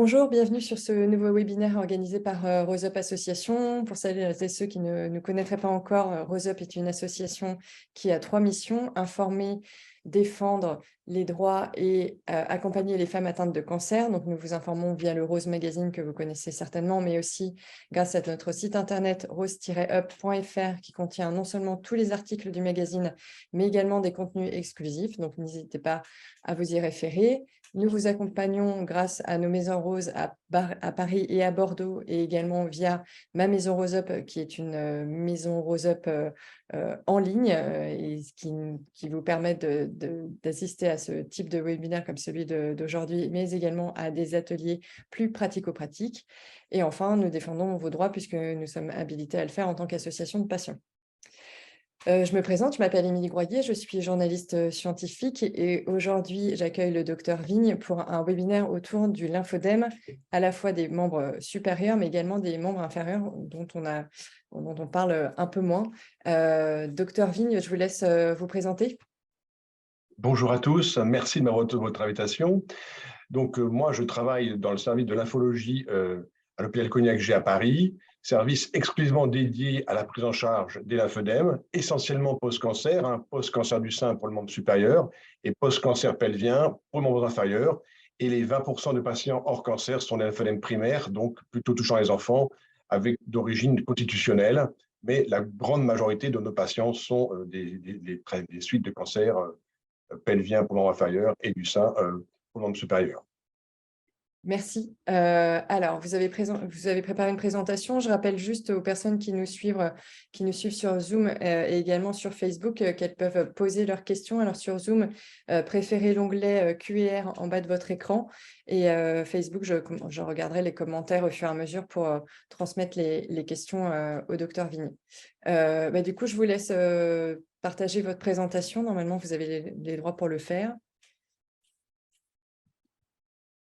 Bonjour, bienvenue sur ce nouveau webinaire organisé par Rose Up Association. Pour celles et ceux qui ne nous connaîtraient pas encore, Rose Up est une association qui a 3 missions: informer, défendre les droits et accompagner les femmes atteintes de cancer. Donc, nous vous informons via le Rose Magazine que vous connaissez certainement, mais aussi grâce à notre site internet rose-up.fr qui contient non seulement tous les articles du magazine, mais également des contenus exclusifs. Donc, n'hésitez pas à vous y référer. Nous vous accompagnons grâce à nos maisons roses à Paris et à Bordeaux, et également via Ma Maison Rose Up, qui est une maison Rose Up en ligne et qui vous permet d'assister à ce type de webinaire comme celui d'aujourd'hui, mais également à des ateliers plus pratico-pratiques. Et enfin, nous défendons vos droits puisque nous sommes habilités à le faire en tant qu'association de patients. Je me présente, je m'appelle Émilie Groyer, je suis journaliste scientifique et aujourd'hui, j'accueille le docteur Vigne pour un webinaire autour du lymphodème, à la fois des membres supérieurs, mais également des membres inférieurs dont on parle un peu moins. Docteur Vigne, je vous laisse vous présenter. Bonjour à tous, merci de votre invitation. Donc, moi, je travaille dans le service de lymphologie à l'hôpital Cognac-G à Paris, service exclusivement dédié à la prise en charge des lymphodèmes, essentiellement post-cancer, post-cancer du sein pour le membre supérieur et post-cancer pelvien pour le membre inférieur. Et les 20% de patients hors cancer sont des lymphodèmes primaires, donc plutôt touchant les enfants, avec d'origine constitutionnelle. Mais la grande majorité de nos patients sont des suites de cancer pelvien pour le membre inférieur et du sein pour le membre supérieur. Merci. Alors, vous avez préparé une présentation. Je rappelle juste aux personnes qui nous suivent sur Zoom et également sur Facebook qu'elles peuvent poser leurs questions. Alors, sur Zoom, préférez l'onglet Q&R en bas de votre écran. Et Facebook, je regarderai les commentaires au fur et à mesure pour transmettre les questions au docteur Vigny. Du coup, je vous laisse partager votre présentation. Normalement, vous avez les droits pour le faire.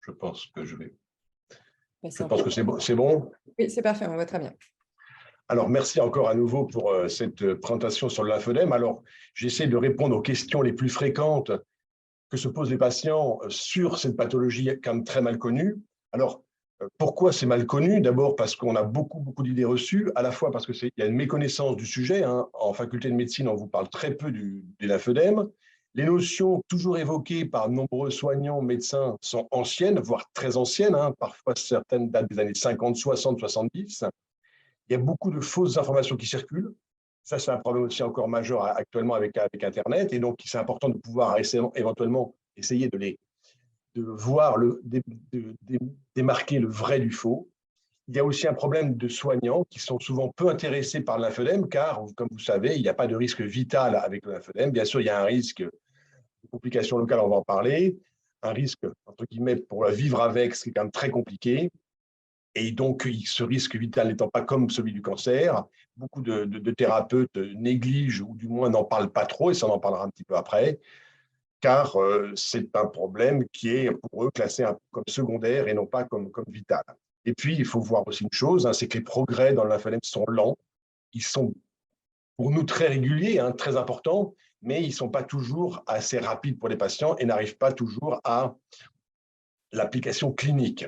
Je pense que je vais. Je pense que c'est bon. Oui, c'est parfait, on voit très bien. Alors, merci encore à nouveau pour cette présentation sur le lymphodème. Alors, j'essaie de répondre aux questions les plus fréquentes que se posent les patients sur cette pathologie quand même très mal connue. Alors, pourquoi c'est mal connu? D'abord parce qu'on a beaucoup d'idées reçues, à la fois parce qu'il y a une méconnaissance du sujet. En faculté de médecine, on vous parle très peu des lymphodèmes. Les notions toujours évoquées par nombreux soignants, médecins, sont anciennes, voire très anciennes. Parfois, certaines datent des années 50, 60, 70. Il y a beaucoup de fausses informations qui circulent. Ça, c'est un problème aussi encore majeur actuellement avec Internet. Et donc, c'est important de pouvoir éventuellement essayer de voir, démarquer le vrai du faux. Il y a aussi un problème de soignants qui sont souvent peu intéressés par le lymphodème, car, comme vous savez, il n'y a pas de risque vital avec le lymphodème. Bien sûr, il y a un risque de complications locales, on va en parler, un risque, entre guillemets, pour vivre avec, ce qui est quand même très compliqué. Et donc, ce risque vital n'étant pas comme celui du cancer, beaucoup de thérapeutes négligent ou du moins n'en parlent pas trop, et ça, on en parlera un petit peu après, car c'est un problème qui est pour eux classé comme secondaire et non pas comme vital. Et puis, il faut voir aussi une chose, c'est que les progrès dans le lymphodème sont lents. Ils sont pour nous très réguliers, très importants, mais ils ne sont pas toujours assez rapides pour les patients et n'arrivent pas toujours à l'application clinique.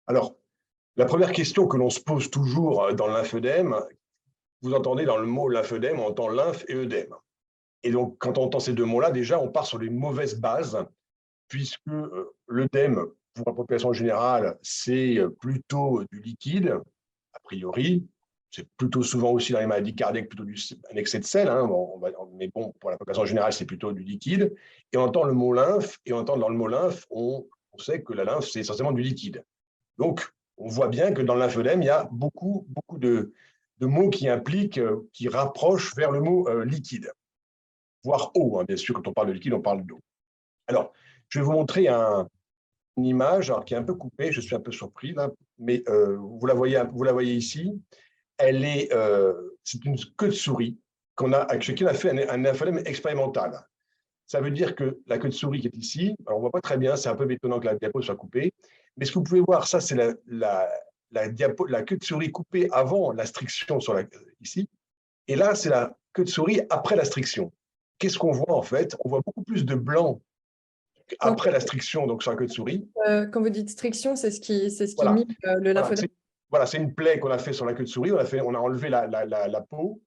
Alors, la première question que l'on se pose toujours dans le lymphodème, vous entendez dans le mot lymphodème, on entend lymphe et œdème. Et donc, quand on entend ces deux mots-là, déjà, on part sur les mauvaises bases, puisque l'œdème, pour la population générale, c'est plutôt du liquide, a priori. C'est plutôt souvent aussi dans les maladies cardiaques, plutôt un excès de sel, mais bon, pour la population générale, c'est plutôt du liquide. Et on entend le mot lymphe, et on entend dans le mot lymphe, on sait que la lymphe, c'est essentiellement du liquide. Donc, on voit bien que dans le lymphodème, il y a beaucoup de mots qui impliquent, qui rapprochent vers le mot liquide, voire eau. Bien sûr, quand on parle de liquide, on parle d'eau. Alors, je vais vous montrer une image qui est un peu coupée, je suis un peu surpris, là, mais vous la voyez ici. C'est une queue de souris chez qui on a fait un lymphodème expérimental. Ça veut dire que la queue de souris qui est ici, alors on ne voit pas très bien, c'est un peu étonnant que la diapo soit coupée, mais ce que vous pouvez voir, ça c'est la queue de souris coupée avant la striction ici, et là c'est la queue de souris après la striction. Qu'est-ce qu'on voit en fait? On voit beaucoup plus de blanc après la striction, donc sur la queue de souris. Quand vous dites striction, c'est ce qui Voilà, mime le lymphodème. voilà, c'est une plaie qu'on a fait sur la queue de souris. On a enlevé la peau,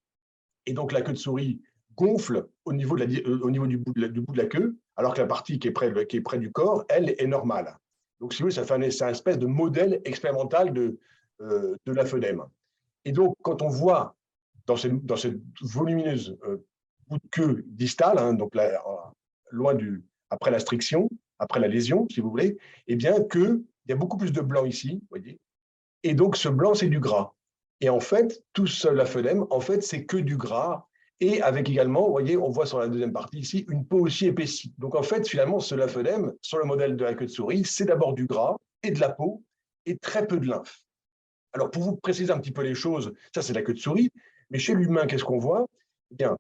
et donc la queue de souris gonfle au niveau, au niveau du bout de la queue, alors que la partie qui est près du corps, elle, est normale. Donc, si vous voulez, c'est un espèce de modèle expérimental de lymphodème. Et donc, quand on voit dans cette volumineuse bout de queue distale, hein, donc là, loin après la striction, après la lésion, si vous voulez, eh bien qu'il y a beaucoup plus de blanc ici, vous voyez. Et donc, ce blanc, c'est du gras. Et en fait, tout ce lymphodème, en fait, c'est que du gras. Et avec également, vous voyez, on voit sur la deuxième partie ici, une peau aussi épaissie. Donc, en fait, finalement, ce lymphodème, sur le modèle de la queue de souris, c'est d'abord du gras et de la peau et très peu de lymphe. Alors, pour vous préciser un petit peu les choses, ça, c'est la queue de souris. Mais chez l'humain, qu'est-ce qu'on voit? Eh bien,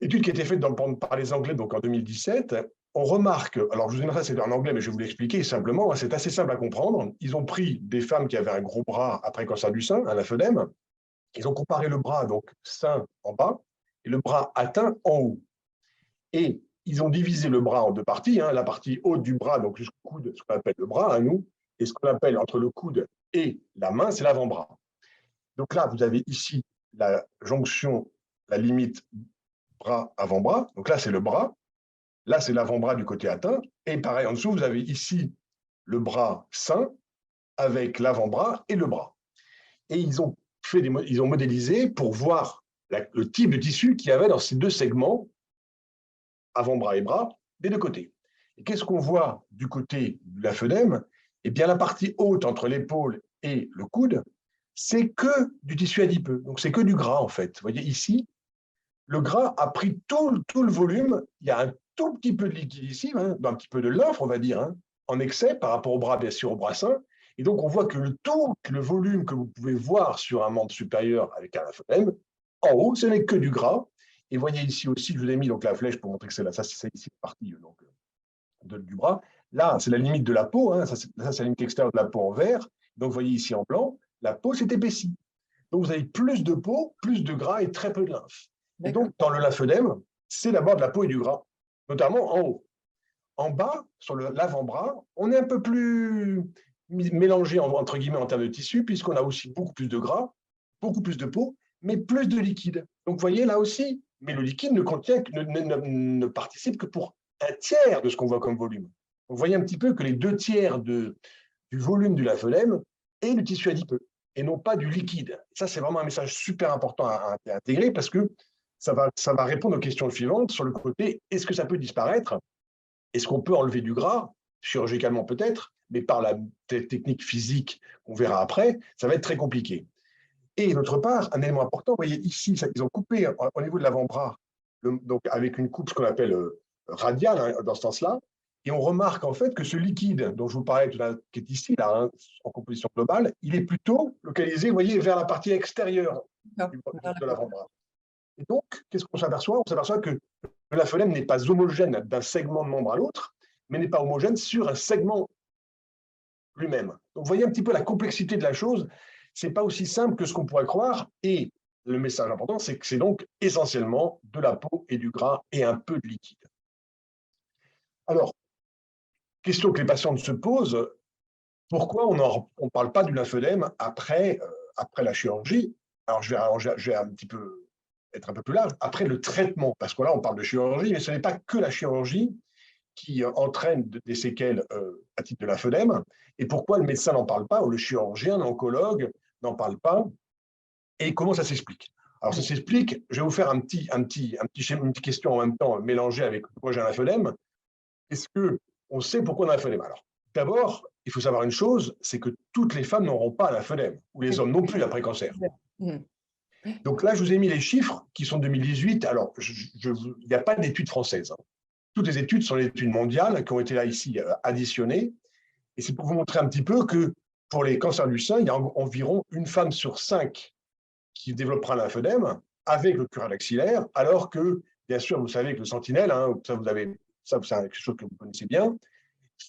étude qui a été faite par les Anglais donc en 2017, on remarque, alors je vous ai ça c'est en anglais, mais je vais vous l'expliquer simplement, hein, c'est assez simple à comprendre. Ils ont pris des femmes qui avaient un gros bras après cancer du sein, un lymphodème, ils ont comparé le bras, donc sein en bas, et le bras atteint en haut. Et ils ont divisé le bras en deux parties, hein, la partie haute du bras, donc jusqu'au coude, ce qu'on appelle le bras à nous, et ce qu'on appelle entre le coude et la main, c'est l'avant-bras. Donc là, vous avez ici la jonction, la limite bras avant-bras, donc là c'est le bras, là c'est l'avant-bras du côté atteint, et pareil en dessous, vous avez ici le bras sain avec l'avant-bras et le bras. Et ils ont modélisé pour voir le type de tissu qu'il y avait dans ces deux segments, avant-bras et bras, des deux côtés. Et qu'est-ce qu'on voit du côté du lymphodème? Eh bien, la partie haute entre l'épaule et le coude, c'est que du tissu adipeux. Donc, c'est que du gras, en fait. Vous voyez, ici, le gras a pris tout le volume. Il y a un tout petit peu de liquide ici, hein, un petit peu de lymphe, on va dire, hein, en excès par rapport au bras, bien sûr, au bras sain. Et donc, on voit que le volume que vous pouvez voir sur un membre supérieur avec un lymphodème, en haut, ce n'est que du gras. Et voyez ici aussi, je vous ai mis donc la flèche pour montrer que c'est là, ça, c'est ici la partie donc, du bras. Là, c'est la limite de la peau, hein, ça, c'est la limite extérieure de la peau en vert. Donc, vous voyez ici en blanc, la peau s'est épaissie. Donc, vous avez plus de peau, plus de gras et très peu de lymphe. Et donc, dans le lymphodème, c'est d'abord de la peau et du gras, notamment en haut. En bas, sur l'avant-bras, on est un peu plus mélangé, entre guillemets, en termes de tissu, puisqu'on a aussi beaucoup plus de gras, beaucoup plus de peau, mais plus de liquide. Donc, vous voyez, là aussi, mais le liquide ne participe que pour un tiers de ce qu'on voit comme volume. Vous voyez un petit peu que les deux tiers du volume du lymphodème est du tissu adipeux, et non pas du liquide. Ça, c'est vraiment un message super important à intégrer, parce que ça va répondre aux questions suivantes sur le côté, est-ce que ça peut disparaître? Est-ce qu'on peut enlever du gras? Chirurgicalement peut-être, mais par la technique physique qu'on verra après, ça va être très compliqué. Et d'autre part, un élément important, vous voyez ici, ils ont coupé au niveau de l'avant-bras, donc avec une coupe, ce qu'on appelle radiale, hein, dans ce sens-là, et on remarque en fait que ce liquide dont je vous parlais tout à l'heure, qui est ici, là, hein, en composition globale, il est plutôt localisé, vous voyez, vers la partie extérieure de l'avant-bras. Et donc, qu'est-ce qu'on s'aperçoit? On s'aperçoit que le lymphodème n'est pas homogène d'un segment de membre à l'autre, mais n'est pas homogène sur un segment lui-même. Donc, vous voyez un petit peu la complexité de la chose. Ce n'est pas aussi simple que ce qu'on pourrait croire. Et le message important, c'est que c'est donc essentiellement de la peau et du gras et un peu de liquide. Alors, question que les patientes se posent, pourquoi on ne parle pas du lymphodème après la chirurgie? Alors, je vais un petit peu être un peu plus large, après le traitement, parce que là, on parle de chirurgie, mais ce n'est pas que la chirurgie qui entraîne des séquelles à titre de lymphodème. Et pourquoi le médecin n'en parle pas, ou le chirurgien, l'oncologue n'en parle pas, et comment ça s'explique? Alors, ça s'explique, je vais vous faire une petite question en même temps mélangée avec pourquoi j'ai un lymphodème. Est-ce qu'on sait pourquoi on a un lymphodème? Alors, d'abord, il faut savoir une chose, c'est que toutes les femmes n'auront pas un lymphodème, ou les hommes non plus après cancer. Donc là, je vous ai mis les chiffres qui sont 2018. Alors, il n'y a pas d'études françaises, hein. Toutes les études sont les études mondiales qui ont été là ici additionnées. Et c'est pour vous montrer un petit peu que pour les cancers du sein, il y a environ une femme sur 5 qui développera un lymphodème avec le cural axillaire, alors que, bien sûr, vous savez que le sentinelle, hein, ça c'est quelque chose que vous connaissez bien,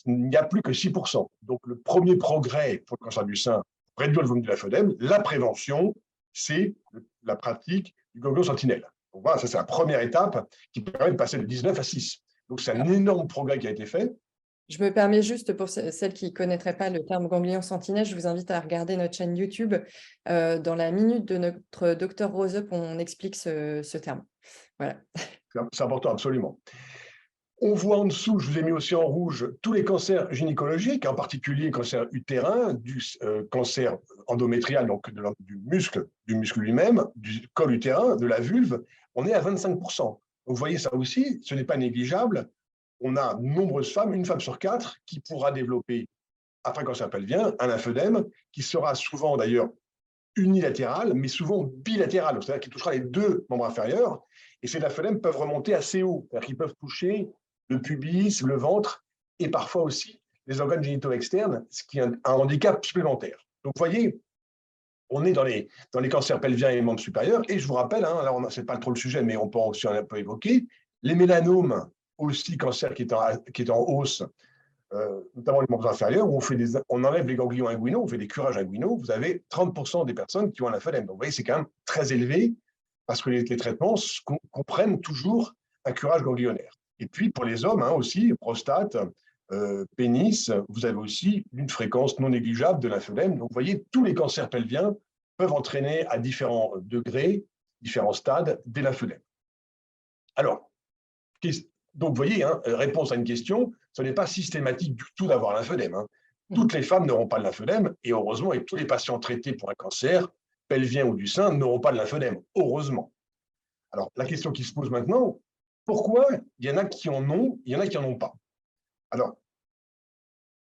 il n'y a plus que 6%. Donc, le premier progrès pour le cancer du sein, pour réduire le volume du lymphodème, la prévention, c'est la pratique du ganglion sentinelle. Donc voilà, ça c'est la première étape qui permet de passer de 19 à 6. Donc, c'est un énorme progrès qui a été fait. Je me permets juste, pour celles qui ne connaîtraient pas le terme ganglion sentinelle, je vous invite à regarder notre chaîne YouTube. Dans la minute de notre docteur Roseup, on explique ce terme. Voilà. C'est important, absolument. On voit en dessous, je vous ai mis aussi en rouge, tous les cancers gynécologiques, en particulier cancer utérin, du cancer endométrial, donc du muscle lui-même, du col utérin, de la vulve. On est à 25%. Donc, vous voyez ça aussi, ce n'est pas négligeable. On a nombreuses femmes, une femme sur 4, qui pourra développer, après un cancer pelvien, un lymphœdème, qui sera souvent d'ailleurs unilatéral, mais souvent bilatéral, c'est-à-dire qui touchera les deux membres inférieurs. Et ces lymphœdèmes peuvent remonter assez haut, c'est-à-dire qu'ils peuvent toucher le pubis, le ventre, et parfois aussi les organes génitaux externes, ce qui est un handicap supplémentaire. Donc, vous voyez, on est dans les cancers pelviens et membres supérieurs. Et je vous rappelle, hein, là, ce n'est pas trop le sujet, mais on peut aussi un peu évoquer, les mélanomes, aussi cancer qui est en hausse, notamment les membres inférieurs, où on enlève les ganglions inguinaux, on fait des curages inguinaux, vous avez 30% des personnes qui ont un lymphœdème. Donc, vous voyez, c'est quand même très élevé, parce que les traitements comprennent toujours un curage ganglionnaire. Et puis, pour les hommes, hein, aussi, prostate, pénis, vous avez aussi une fréquence non négligeable de lymphœdème. Donc, vous voyez, tous les cancers pelviens peuvent entraîner à différents degrés, différents stades, des lymphœdèmes. Alors, donc, vous voyez, hein, réponse à une question, ce n'est pas systématique du tout d'avoir un lymphœdème. Hein. Toutes les femmes n'auront pas de lymphœdème, et heureusement, et tous les patients traités pour un cancer pelvien ou du sein n'auront pas de lymphœdème, heureusement. Alors, la question qui se pose maintenant, pourquoi il y en a qui en ont, il y en a qui n'en ont pas? Alors,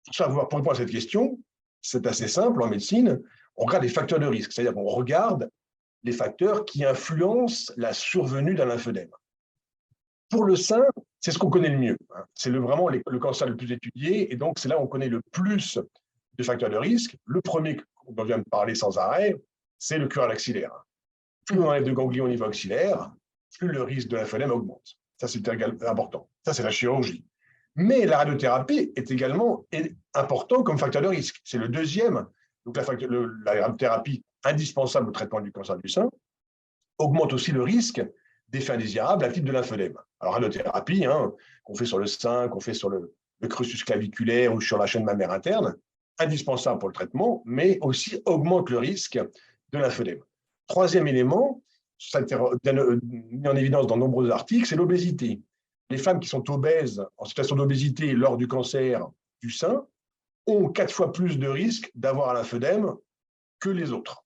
pour savoir, pour répondre à cette question, c'est assez simple en médecine, on regarde les facteurs de risque, c'est-à-dire qu'on regarde les facteurs qui influencent la survenue d'un lymphœdème. Pour le sein, c'est ce qu'on connaît le mieux. Hein. C'est vraiment le cancer le plus étudié, et donc c'est là où on connaît le plus de facteurs de risque. Le premier dont on vient de parler sans arrêt, c'est le curage axillaire. Plus on enlève de ganglions au niveau axillaire, plus le risque de lymphœdème augmente. Ça, c'est important. Ça, c'est la chirurgie. Mais la radiothérapie est également important comme facteur de risque. C'est le deuxième. Donc, la radiothérapie indispensable au traitement du cancer du sein augmente aussi le risque d'effets indésirables à type de lymphœdème. Alors, radiothérapie, hein, qu'on fait sur le sein, qu'on fait sur le cursus claviculaire ou sur la chaîne mammaire interne, indispensable pour le traitement, mais aussi augmente le risque de lymphœdème. Troisième élément, ça a été mis en évidence dans de nombreux articles, c'est l'obésité. Les femmes qui sont obèses, en situation d'obésité lors du cancer du sein, ont 4 fois plus de risques d'avoir un lymphœdème que les autres.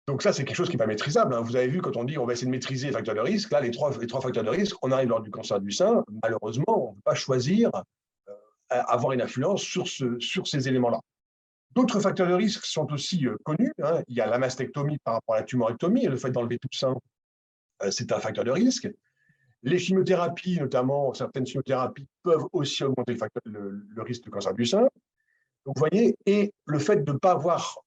Donc ça, c'est quelque chose qui n'est pas maîtrisable. Hein. Vous avez vu, quand on dit on va essayer de maîtriser les facteurs de risque, là, les trois facteurs de risque, on arrive lors du cancer du sein, malheureusement, on ne peut pas choisir avoir une influence sur ces éléments-là. D'autres facteurs de risque sont aussi connus. Hein. Il y a la mastectomie par rapport à la tumorectomie, et le fait d'enlever tout le sein, c'est un facteur de risque. Les chimiothérapies, notamment certaines chimiothérapies, peuvent aussi augmenter le risque de cancer du sein. Donc, vous voyez, et le fait de ne pas avoir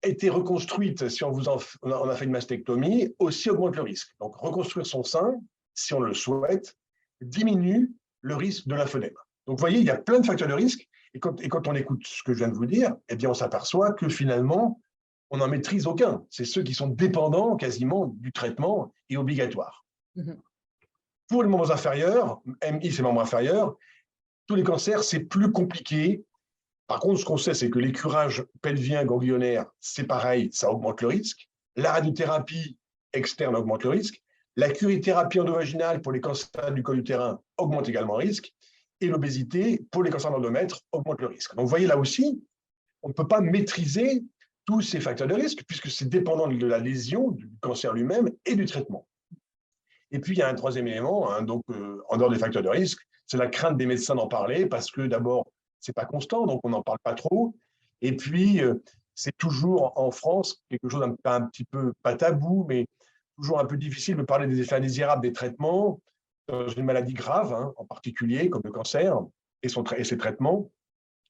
été reconstruite, si on a fait une mastectomie, aussi augmente le risque. Donc, reconstruire son sein, si on le souhaite, diminue le risque de lymphœdème. Donc, vous voyez, il y a plein de facteurs de risque. Et quand on écoute ce que je viens de vous dire, eh bien, on s'aperçoit que finalement, on n'en maîtrise aucun. C'est ceux qui sont dépendants quasiment du traitement et obligatoires. Pour les membres inférieurs, MI, c'est membres inférieurs, tous les cancers, c'est plus compliqué. Par contre, ce qu'on sait, c'est que les curages pelviens ganglionnaires, c'est pareil, ça augmente le risque. La radiothérapie externe augmente le risque. La curithérapie endovaginale pour les cancers du col utérin augmente également le risque. Et l'obésité pour les cancers d'endomètre augmente le risque. Donc, vous voyez, là aussi, on ne peut pas maîtriser tous ces facteurs de risque puisque c'est dépendant de la lésion, du cancer lui-même et du traitement. Et puis, il y a un troisième élément, hein, donc, en dehors des facteurs de risque, c'est la crainte des médecins d'en parler parce que d'abord, ce n'est pas constant, donc on n'en parle pas trop. Et puis, c'est toujours en France quelque chose un petit peu, pas tabou, mais toujours un peu difficile de parler des effets indésirables des traitements dans une maladie grave, hein, en particulier, comme le cancer et ses traitements.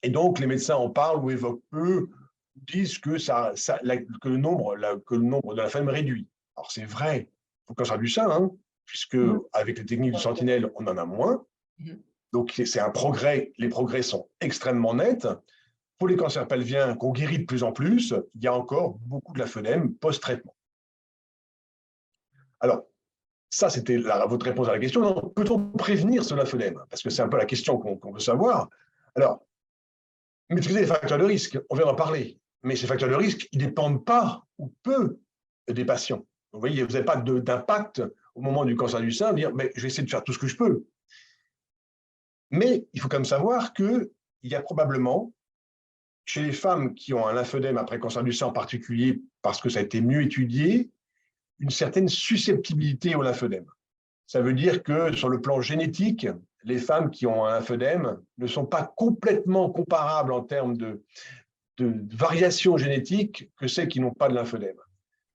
Et donc, les médecins en parlent ou évoquent peu, disent que le nombre de la femme réduit. Alors, c'est vrai pour le cancer du sein, hein, puisque avec les techniques du sentinelle, on en a moins. Donc, c'est un progrès. Les progrès sont extrêmement nets. Pour les cancers pelviens qu'on guérit de plus en plus, il y a encore beaucoup de lymphœdème post-traitement. Alors, Ça, c'était votre réponse à la question. Non, peut-on prévenir ce lymphœdème? Parce que c'est un peu la question qu'on veut savoir. Alors, maîtriser les facteurs de risque, on vient d'en parler. Mais ces facteurs de risque, ils ne dépendent pas ou peu des patients. Vous voyez, vous n'avez pas d'impact au moment du cancer du sein, dire mais je vais essayer de faire tout ce que je peux. Mais il faut quand même savoir qu'il y a probablement, chez les femmes qui ont un lymphœdème après cancer du sein en particulier, parce que ça a été mieux étudié, une certaine susceptibilité au lymphœdème. Ça veut dire que sur le plan génétique, les femmes qui ont un lymphœdème ne sont pas complètement comparables en termes de variation génétique que celles qui n'ont pas de lymphœdème.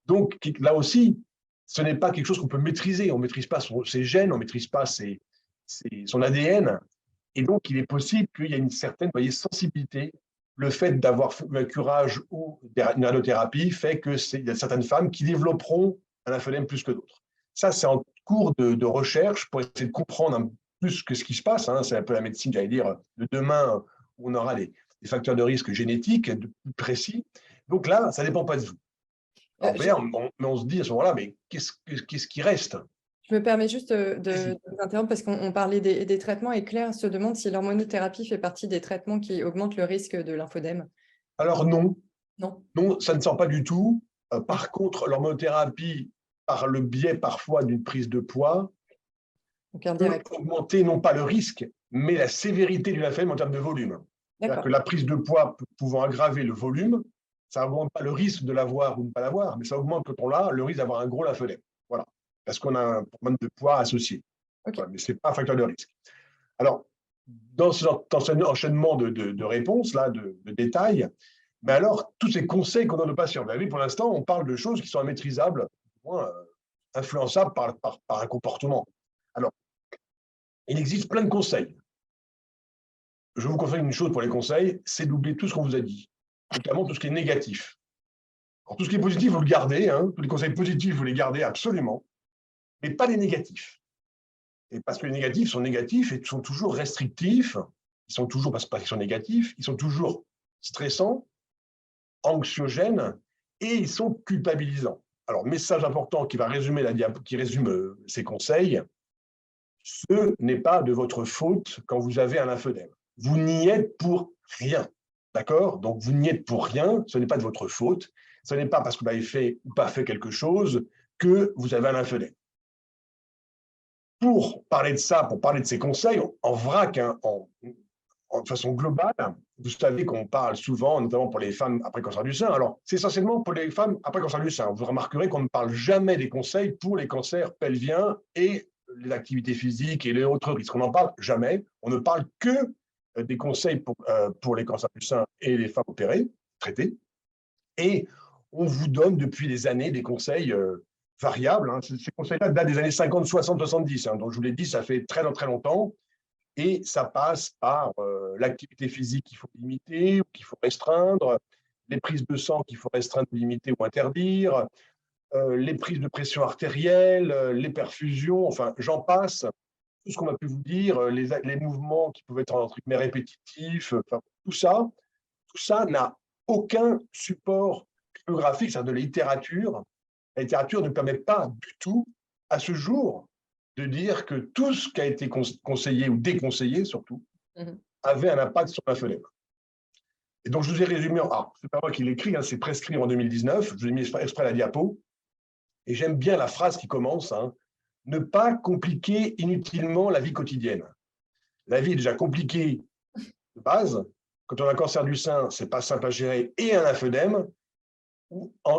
Donc là aussi, ce n'est pas quelque chose qu'on peut maîtriser. On ne maîtrise pas ses gènes, on ne maîtrise pas son ADN. Et donc, il est possible qu'il y ait une certaine sensibilité. Le fait d'avoir un curage ou une radiothérapie fait qu'il y a certaines femmes qui développeront un lymphœdème plus que d'autres. Ça, c'est en cours de recherche pour essayer de comprendre un peu plus que ce qui se passe. C'est un peu la médecine, j'allais dire, de demain, où on aura des facteurs de risque génétiques plus précis. Donc là, ça ne dépend pas de vous. Alors, on se dit à ce moment-là, mais qu'est-ce qui reste? Je me permets juste de vous interrompre parce qu'on parlait des traitements et Claire se demande si l'hormonothérapie fait partie des traitements qui augmentent le risque de lymphodème. Alors non. Non. Non, ça ne sort pas du tout. Par contre, l'hormonothérapie, par le biais parfois d'une prise de poids, peut augmenter non pas le risque, mais la sévérité du lymphème en termes de volume. C'est-à-dire que la prise de poids pouvant aggraver le volume, ça n'augmente pas le risque de l'avoir ou de ne pas l'avoir, mais ça augmente quand on l'a, le risque d'avoir un gros lymphœdème. Voilà. Parce qu'on a un problème de poids associé. Okay. Voilà, mais ce n'est pas un facteur de risque. Alors, dans cet enchaînement de réponses, là, de détails, mais alors, tous ces conseils qu'on donne aux patients, vous pour l'instant, on parle de choses qui sont immaîtrisables, influençables par un comportement. Alors, il existe plein de conseils. Je vous conseille une chose pour les conseils, c'est d'oublier tout ce qu'on vous a dit, notamment tout ce qui est négatif. Alors, tout ce qui est positif, vous le gardez, tous les conseils positifs, vous les gardez absolument, mais pas les négatifs. Et parce que les négatifs sont négatifs et sont toujours restrictifs, ils sont toujours, parce qu'ils sont négatifs, ils sont toujours stressants, anxiogènes, et ils sont culpabilisants. Alors, message important qui va résumer qui résume ces conseils, ce n'est pas de votre faute quand vous avez un lymphœdème. Vous n'y êtes pour rien, d'accord? Donc, vous n'y êtes pour rien, ce n'est pas de votre faute, ce n'est pas parce que vous avez fait ou pas fait quelque chose que vous avez un lymphœdème. Pour parler de ça, pour parler de ces conseils, en vrac, de façon globale, vous savez qu'on parle souvent, notamment pour les femmes après cancer du sein. Alors, c'est essentiellement pour les femmes après cancer du sein. Vous remarquerez qu'on ne parle jamais des conseils pour les cancers pelviens et les activités physiques et les autres risques. On n'en parle jamais. On ne parle que des conseils pour les cancers du sein et les femmes opérées, traitées. Et on vous donne depuis des années des conseils variables. Ces conseils-là datent des années 50, 60, 70. Donc, je vous l'ai dit, ça fait très, très longtemps. Et ça passe par l'activité physique qu'il faut limiter ou qu'il faut restreindre, les prises de sang qu'il faut restreindre, limiter ou interdire, les prises de pression artérielle, les perfusions, enfin, j'en passe. Tout ce qu'on a pu vous dire, les mouvements qui peuvent être entre guillemets répétitifs, enfin, tout ça n'a aucun support bibliographique, c'est-à-dire de la littérature. La littérature ne permet pas du tout, à ce jour, de dire que tout ce qui a été conseillé ou déconseillé, surtout, avait un impact sur la fenêtre. Et donc, je vous ai résumé, c'est pas moi qui l'écris, c'est prescrit en 2019, je vous ai mis exprès la diapo, et j'aime bien la phrase qui commence, ne pas compliquer inutilement la vie quotidienne. La vie est déjà compliquée de base, quand on a un cancer du sein, c'est pas simple à gérer, et un lymphœdème,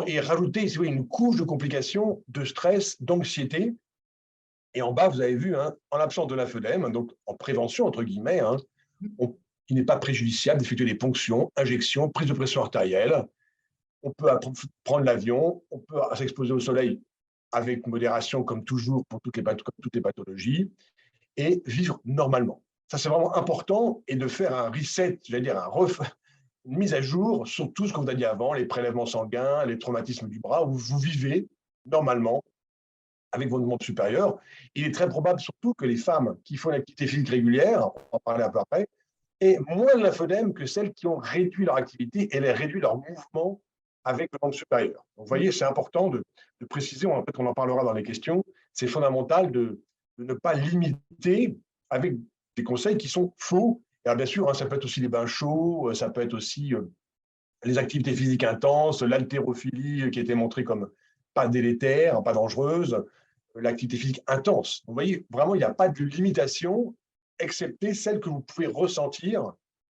et rajouter une couche de complications, de stress, d'anxiété. Et en bas, vous avez vu, en l'absence de lymphœdème, donc en prévention, entre guillemets, il n'est pas préjudiciable d'effectuer des ponctions, injections, prise de pression artérielle. On peut prendre l'avion, on peut s'exposer au soleil avec modération, comme toujours, pour toutes les pathologies, et vivre normalement. Ça, c'est vraiment important, et de faire un reset, j'allais dire une mise à jour sur tout ce qu'on vous a dit avant, les prélèvements sanguins, les traumatismes du bras, où vous vivez normalement avec votre monde supérieur. Il est très probable surtout que les femmes qui font une activité physique régulière, on va en parler un peu après, aient moins de lymphodème que celles qui ont réduit leur activité et elles réduit leur mouvement avec le monde supérieur. Donc, vous voyez, c'est important de préciser, en fait, on en parlera dans les questions, c'est fondamental de ne pas limiter avec des conseils qui sont faux. Alors, bien sûr, hein, ça peut être aussi les bains chauds, ça peut être aussi les activités physiques intenses, l'haltérophilie qui a été montrée comme pas délétère, pas dangereuse, l'activité physique intense. Vous voyez, vraiment, il n'y a pas de limitation, excepté celle que vous pouvez ressentir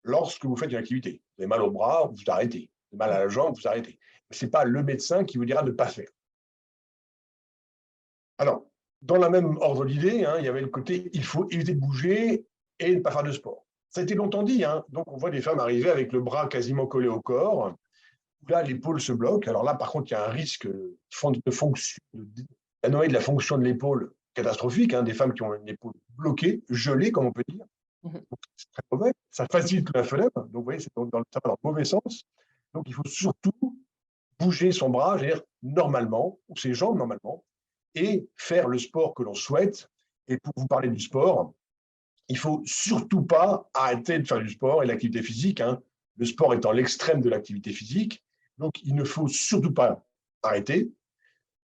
lorsque vous faites une activité. Vous avez mal au bras, vous arrêtez. Vous avez mal à la jambe, vous arrêtez. Ce n'est pas le médecin qui vous dira de ne pas faire. Alors, dans la même ordre d'idée, hein, il y avait le côté il faut éviter de bouger et ne pas faire de sport. Ça a été longtemps dit, hein. Donc on voit des femmes arriver avec le bras quasiment collé au corps, où là l'épaule se bloque. Alors là, par contre, il y a un risque de fonction, d'anomalie de la fonction de l'épaule catastrophique, hein, des femmes qui ont une épaule bloquée, gelée, comme on peut dire. C'est très mauvais. Ça facilite le lymphœdème. Donc vous voyez, ça va dans le mauvais sens. Donc il faut surtout bouger son bras, c'est-à-dire normalement, ou ses jambes normalement, et faire le sport que l'on souhaite. Et pour vous parler du sport, il ne faut surtout pas arrêter de faire du sport et l'activité physique, hein, le sport étant l'extrême de l'activité physique. Donc, il ne faut surtout pas arrêter.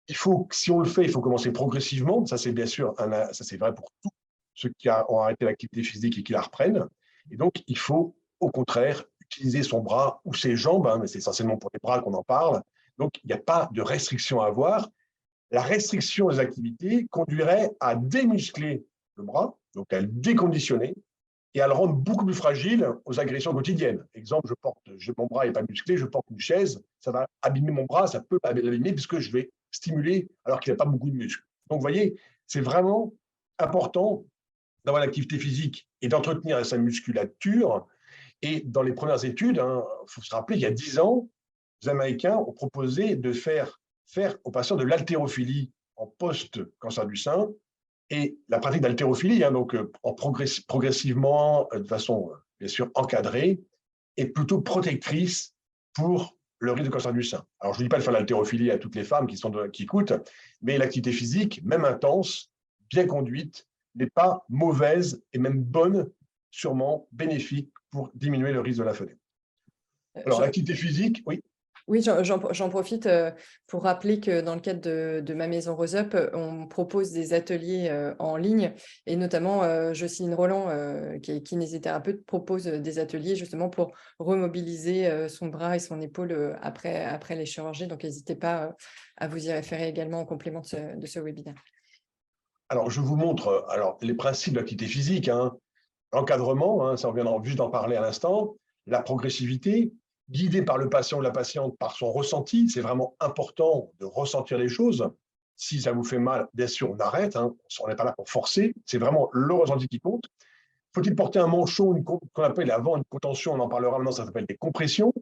Il faut, si on le fait, il faut commencer progressivement. Ça, c'est bien sûr, ça c'est vrai pour tous ceux qui ont arrêté l'activité physique et qui la reprennent. Et donc, il faut, au contraire, utiliser son bras ou ses jambes, hein, mais c'est essentiellement pour les bras qu'on en parle. Donc, il n'y a pas de restriction à avoir. La restriction des activités conduirait à démuscler le bras, donc à le déconditionner et à le rendre beaucoup plus fragile aux agressions quotidiennes. Exemple, mon bras n'est pas musclé, je porte une chaise, ça va abîmer mon bras, ça peut l'abîmer puisque je vais stimuler alors qu'il n'a pas beaucoup de muscles. Donc, vous voyez, c'est vraiment important d'avoir l'activité physique et d'entretenir sa musculature. Et dans les premières études, il faut se rappeler, il y a 10 ans, les Américains ont proposé de faire aux patients de l'haltérophilie en post-cancer du sein. Et la pratique d'haltérophilie, hein, donc progressivement, de façon bien sûr encadrée, est plutôt protectrice pour le risque de cancer du sein. Alors, je ne dis pas de faire l'haltérophilie à toutes les femmes qui écoutent, mais l'activité physique, même intense, bien conduite, n'est pas mauvaise et même bonne, sûrement bénéfique pour diminuer le risque de lymphœdème. Alors, l'activité physique, oui. Oui, j'en profite pour rappeler que dans le cadre de ma maison Rose Up, on propose des ateliers en ligne et notamment Jocelyne Roland, qui est kinésithérapeute, propose des ateliers justement pour remobiliser son bras et son épaule après les chirurgies. Donc, n'hésitez pas à vous y référer également en complément de ce webinaire. Alors, je vous montre les principes de l'activité physique, hein, l'encadrement, hein, ça on vient juste d'en parler à l'instant, la progressivité, guidé par le patient ou la patiente par son ressenti. C'est vraiment important de ressentir les choses. Si ça vous fait mal, bien sûr, on arrête. Hein, on n'est pas là pour forcer. C'est vraiment le ressenti qui compte. Faut-il porter un manchon, qu'on appelle avant une contention, on en parlera maintenant, ça s'appelle des compressions.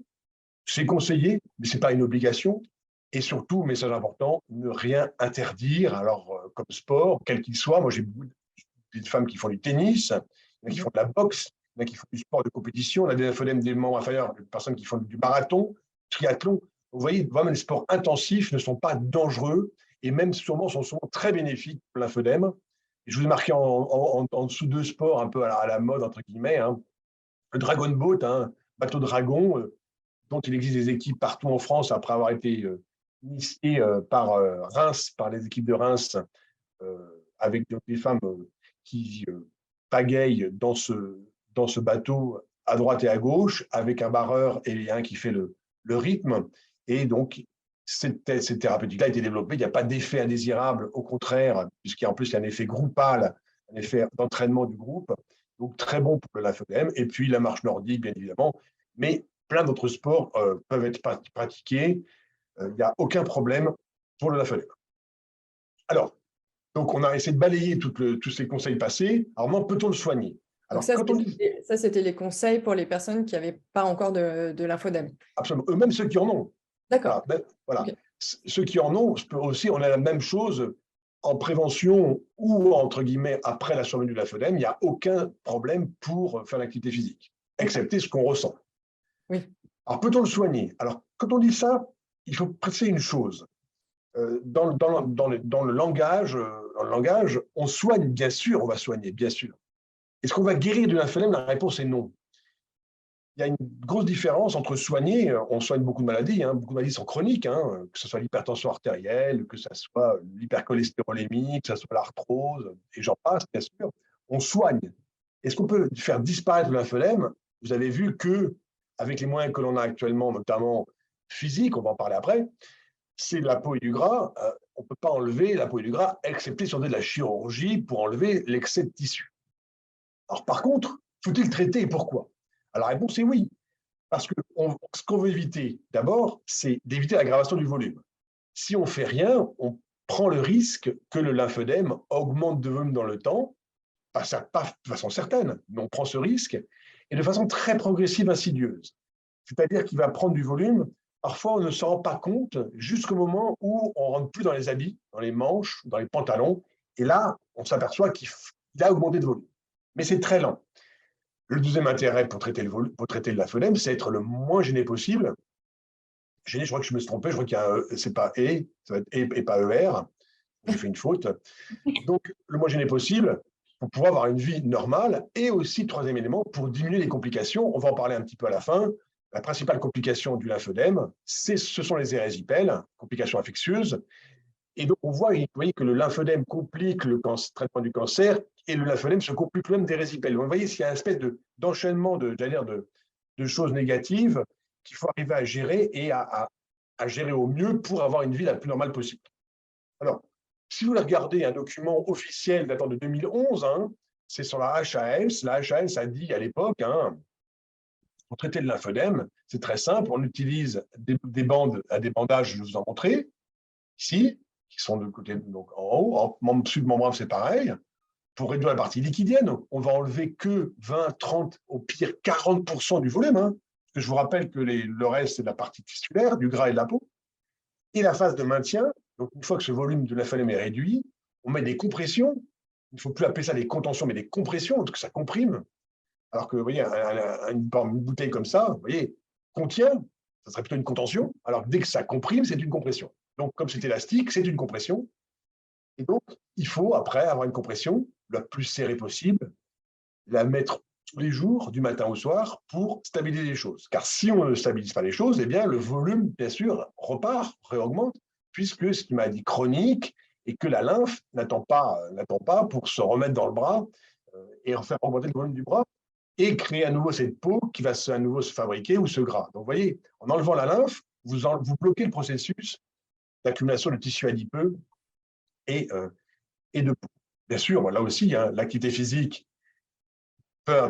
C'est conseillé, mais ce n'est pas une obligation. Et surtout, message important, ne rien interdire. Alors, comme sport, quel qu'il soit, moi j'ai beaucoup de femmes qui font du tennis, qui font de la boxe, il y en a qui font du sport de compétition, on a des lymphodèmes des membres inférieurs, des personnes qui font du marathon, triathlon. Vous voyez, vraiment, les sports intensifs ne sont pas dangereux et même sûrement sont souvent très bénéfiques pour le lymphodème. Et je vous ai marqué en dessous deux sports un peu à la mode, entre guillemets. Hein. Le Dragon Boat, hein, bateau dragon, dont il existe des équipes partout en France après avoir été initié par Reims, par les équipes de Reims, avec des femmes qui pagayent dans ce bateau à droite et à gauche, avec un barreur et un qui fait le rythme. Et donc, cette thérapeutique-là a été développée. Il n'y a pas d'effet indésirable, au contraire, puisqu'en plus, il y a un effet groupal, un effet d'entraînement du groupe. Donc, très bon pour le lymphodème. Et puis, la marche nordique, bien évidemment. Mais plein d'autres sports peuvent être pratiqués. Il n'y a aucun problème pour le lymphodème. Alors, donc, on a essayé de balayer tous ces conseils passés. Alors, comment peut-on le soigner? Alors, ça, c'était les conseils pour les personnes qui n'avaient pas encore de lymphodème. Absolument. Eux-mêmes, ceux qui en ont. D'accord. Voilà. Okay. Ceux qui en ont, aussi, on a la même chose en prévention ou, entre guillemets, après la survenue du lymphodème. Il n'y a aucun problème pour faire l'activité physique, excepté ce qu'on ressent. Oui. Alors, peut-on le soigner? Alors, quand on dit ça, il faut préciser une chose. Dans le langage, on soigne, bien sûr, on va soigner, bien sûr. Est-ce qu'on va guérir du lymphodème? La réponse est non. il y a une grosse différence entre soigner, on soigne beaucoup de maladies, beaucoup de maladies sont chroniques, que ce soit l'hypertension artérielle, que ce soit l'hypercholestérolémie, que ce soit l'arthrose, et j'en passe, bien sûr. On soigne. Est-ce qu'on peut faire disparaître le lymphoedème? Vous avez vu que, avec les moyens que l'on a actuellement, notamment physiques, on va en parler après, c'est de la peau et du gras. On ne peut pas enlever la peau et du gras, excepté si on fait de la chirurgie pour enlever l'excès de tissu. Alors, par contre, faut-il traiter et pourquoi? Alors, la réponse est oui. Parce que ce qu'on veut éviter, d'abord, c'est d'éviter l'aggravation du volume. Si on ne fait rien, on prend le risque que le lymphoedème augmente de volume dans le temps, pas de façon certaine, mais on prend ce risque, et de façon très progressive, insidieuse. C'est-à-dire qu'il va prendre du volume. Parfois, on ne s'en rend pas compte jusqu'au moment où on ne rentre plus dans les habits, dans les manches, dans les pantalons, et là, on s'aperçoit qu'il a augmenté de volume. Mais c'est très lent. Le deuxième intérêt pour traiter le lymphoedème, c'est être le moins gêné possible. Gêné, je crois que je me suis trompé, je crois qu'il y a c'est pas E, ça va être E et pas ER. J'ai fait une faute. Donc, le moins gêné possible pour pouvoir avoir une vie normale et aussi, troisième élément, pour diminuer les complications. On va en parler un petit peu à la fin. La principale complication du lymphoedème, ce sont les érésipèles, complications infectieuses. Et donc, vous voyez que le lymphoedème complique le traitement du cancer et le lymphoedème se complique même des érésipèles. Donc, vous voyez, s'il y a une espèce d'enchaînement de choses négatives qu'il faut arriver à gérer et à gérer au mieux pour avoir une vie la plus normale possible. Alors, si vous regardez un document officiel datant de 2011, c'est sur la HAS. La HAS a dit à l'époque, pour traiter le lymphoedème, c'est très simple, on utilise des bandages, je vais vous en montrer, ici, qui sont de côté, donc en haut, en membre submembrane, c'est pareil. Pour réduire la partie liquidienne, on va enlever que 20, 30, au pire 40% du volume. Parce que je vous rappelle que le reste, c'est de la partie tissulaire, du gras et de la peau. Et la phase de maintien, donc une fois que ce volume de lymphoedème est réduit, on met des compressions. Il ne faut plus appeler ça des contentions, mais des compressions, parce que ça comprime. Alors que, vous voyez, une bouteille comme ça, vous voyez, contient, ça serait plutôt une contention, alors que dès que ça comprime, c'est une compression. Donc, comme c'est élastique, c'est une compression. Et donc, il faut, après, avoir une compression la plus serrée possible, la mettre tous les jours, du matin au soir, pour stabiliser les choses. Car si on ne stabilise pas les choses, eh bien, le volume, bien sûr, réaugmente, puisque c'est une maladie chronique et que la lymphe n'attend pas pour se remettre dans le bras et en faire augmenter le volume du bras et créer à nouveau cette peau qui va à nouveau se fabriquer ou ce gras. Donc, vous voyez, en enlevant la lymphe, vous bloquez le processus d'accumulation de tissu adipeux et de peau. Bien sûr, là aussi, l'activité physique peut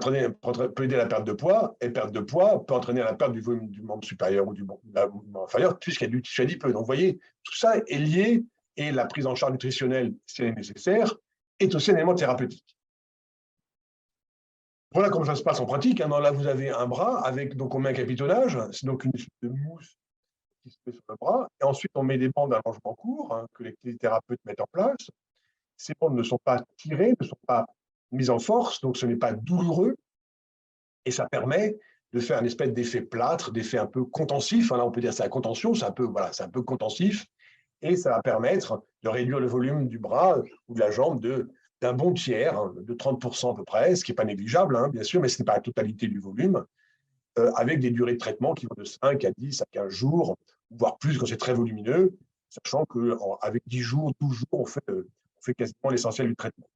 aider à la perte de poids, et perte de poids peut entraîner à la perte du volume du membre supérieur ou du membre inférieur, puisqu'il y a du tissu adipeux. Donc, vous voyez, tout ça est lié, et la prise en charge nutritionnelle, si elle est nécessaire, est aussi un élément thérapeutique. Voilà comment ça se passe en pratique. Là, vous avez un bras avec, donc on met un capitonnage, c'est donc une espèce de mousse qui se met sur le bras, et ensuite on met des bandes d'allongement court que les thérapeutes mettent en place. Ces bandes ne sont pas tirées, ne sont pas mises en force, donc ce n'est pas douloureux, et ça permet de faire une espèce d'effet plâtre, d'effet un peu contensif. Là, on peut dire c'est la contention, c'est un peu contensif, et ça va permettre de réduire le volume du bras ou de la jambe d'un bon tiers, de 30% à peu près, ce qui n'est pas négligeable, bien sûr, mais ce n'est pas la totalité du volume, avec des durées de traitement qui vont de 5 à 10 à 15 jours, voire plus quand c'est très volumineux, sachant qu'avec 10 jours, 12 jours, on fait quasiment l'essentiel du traitement.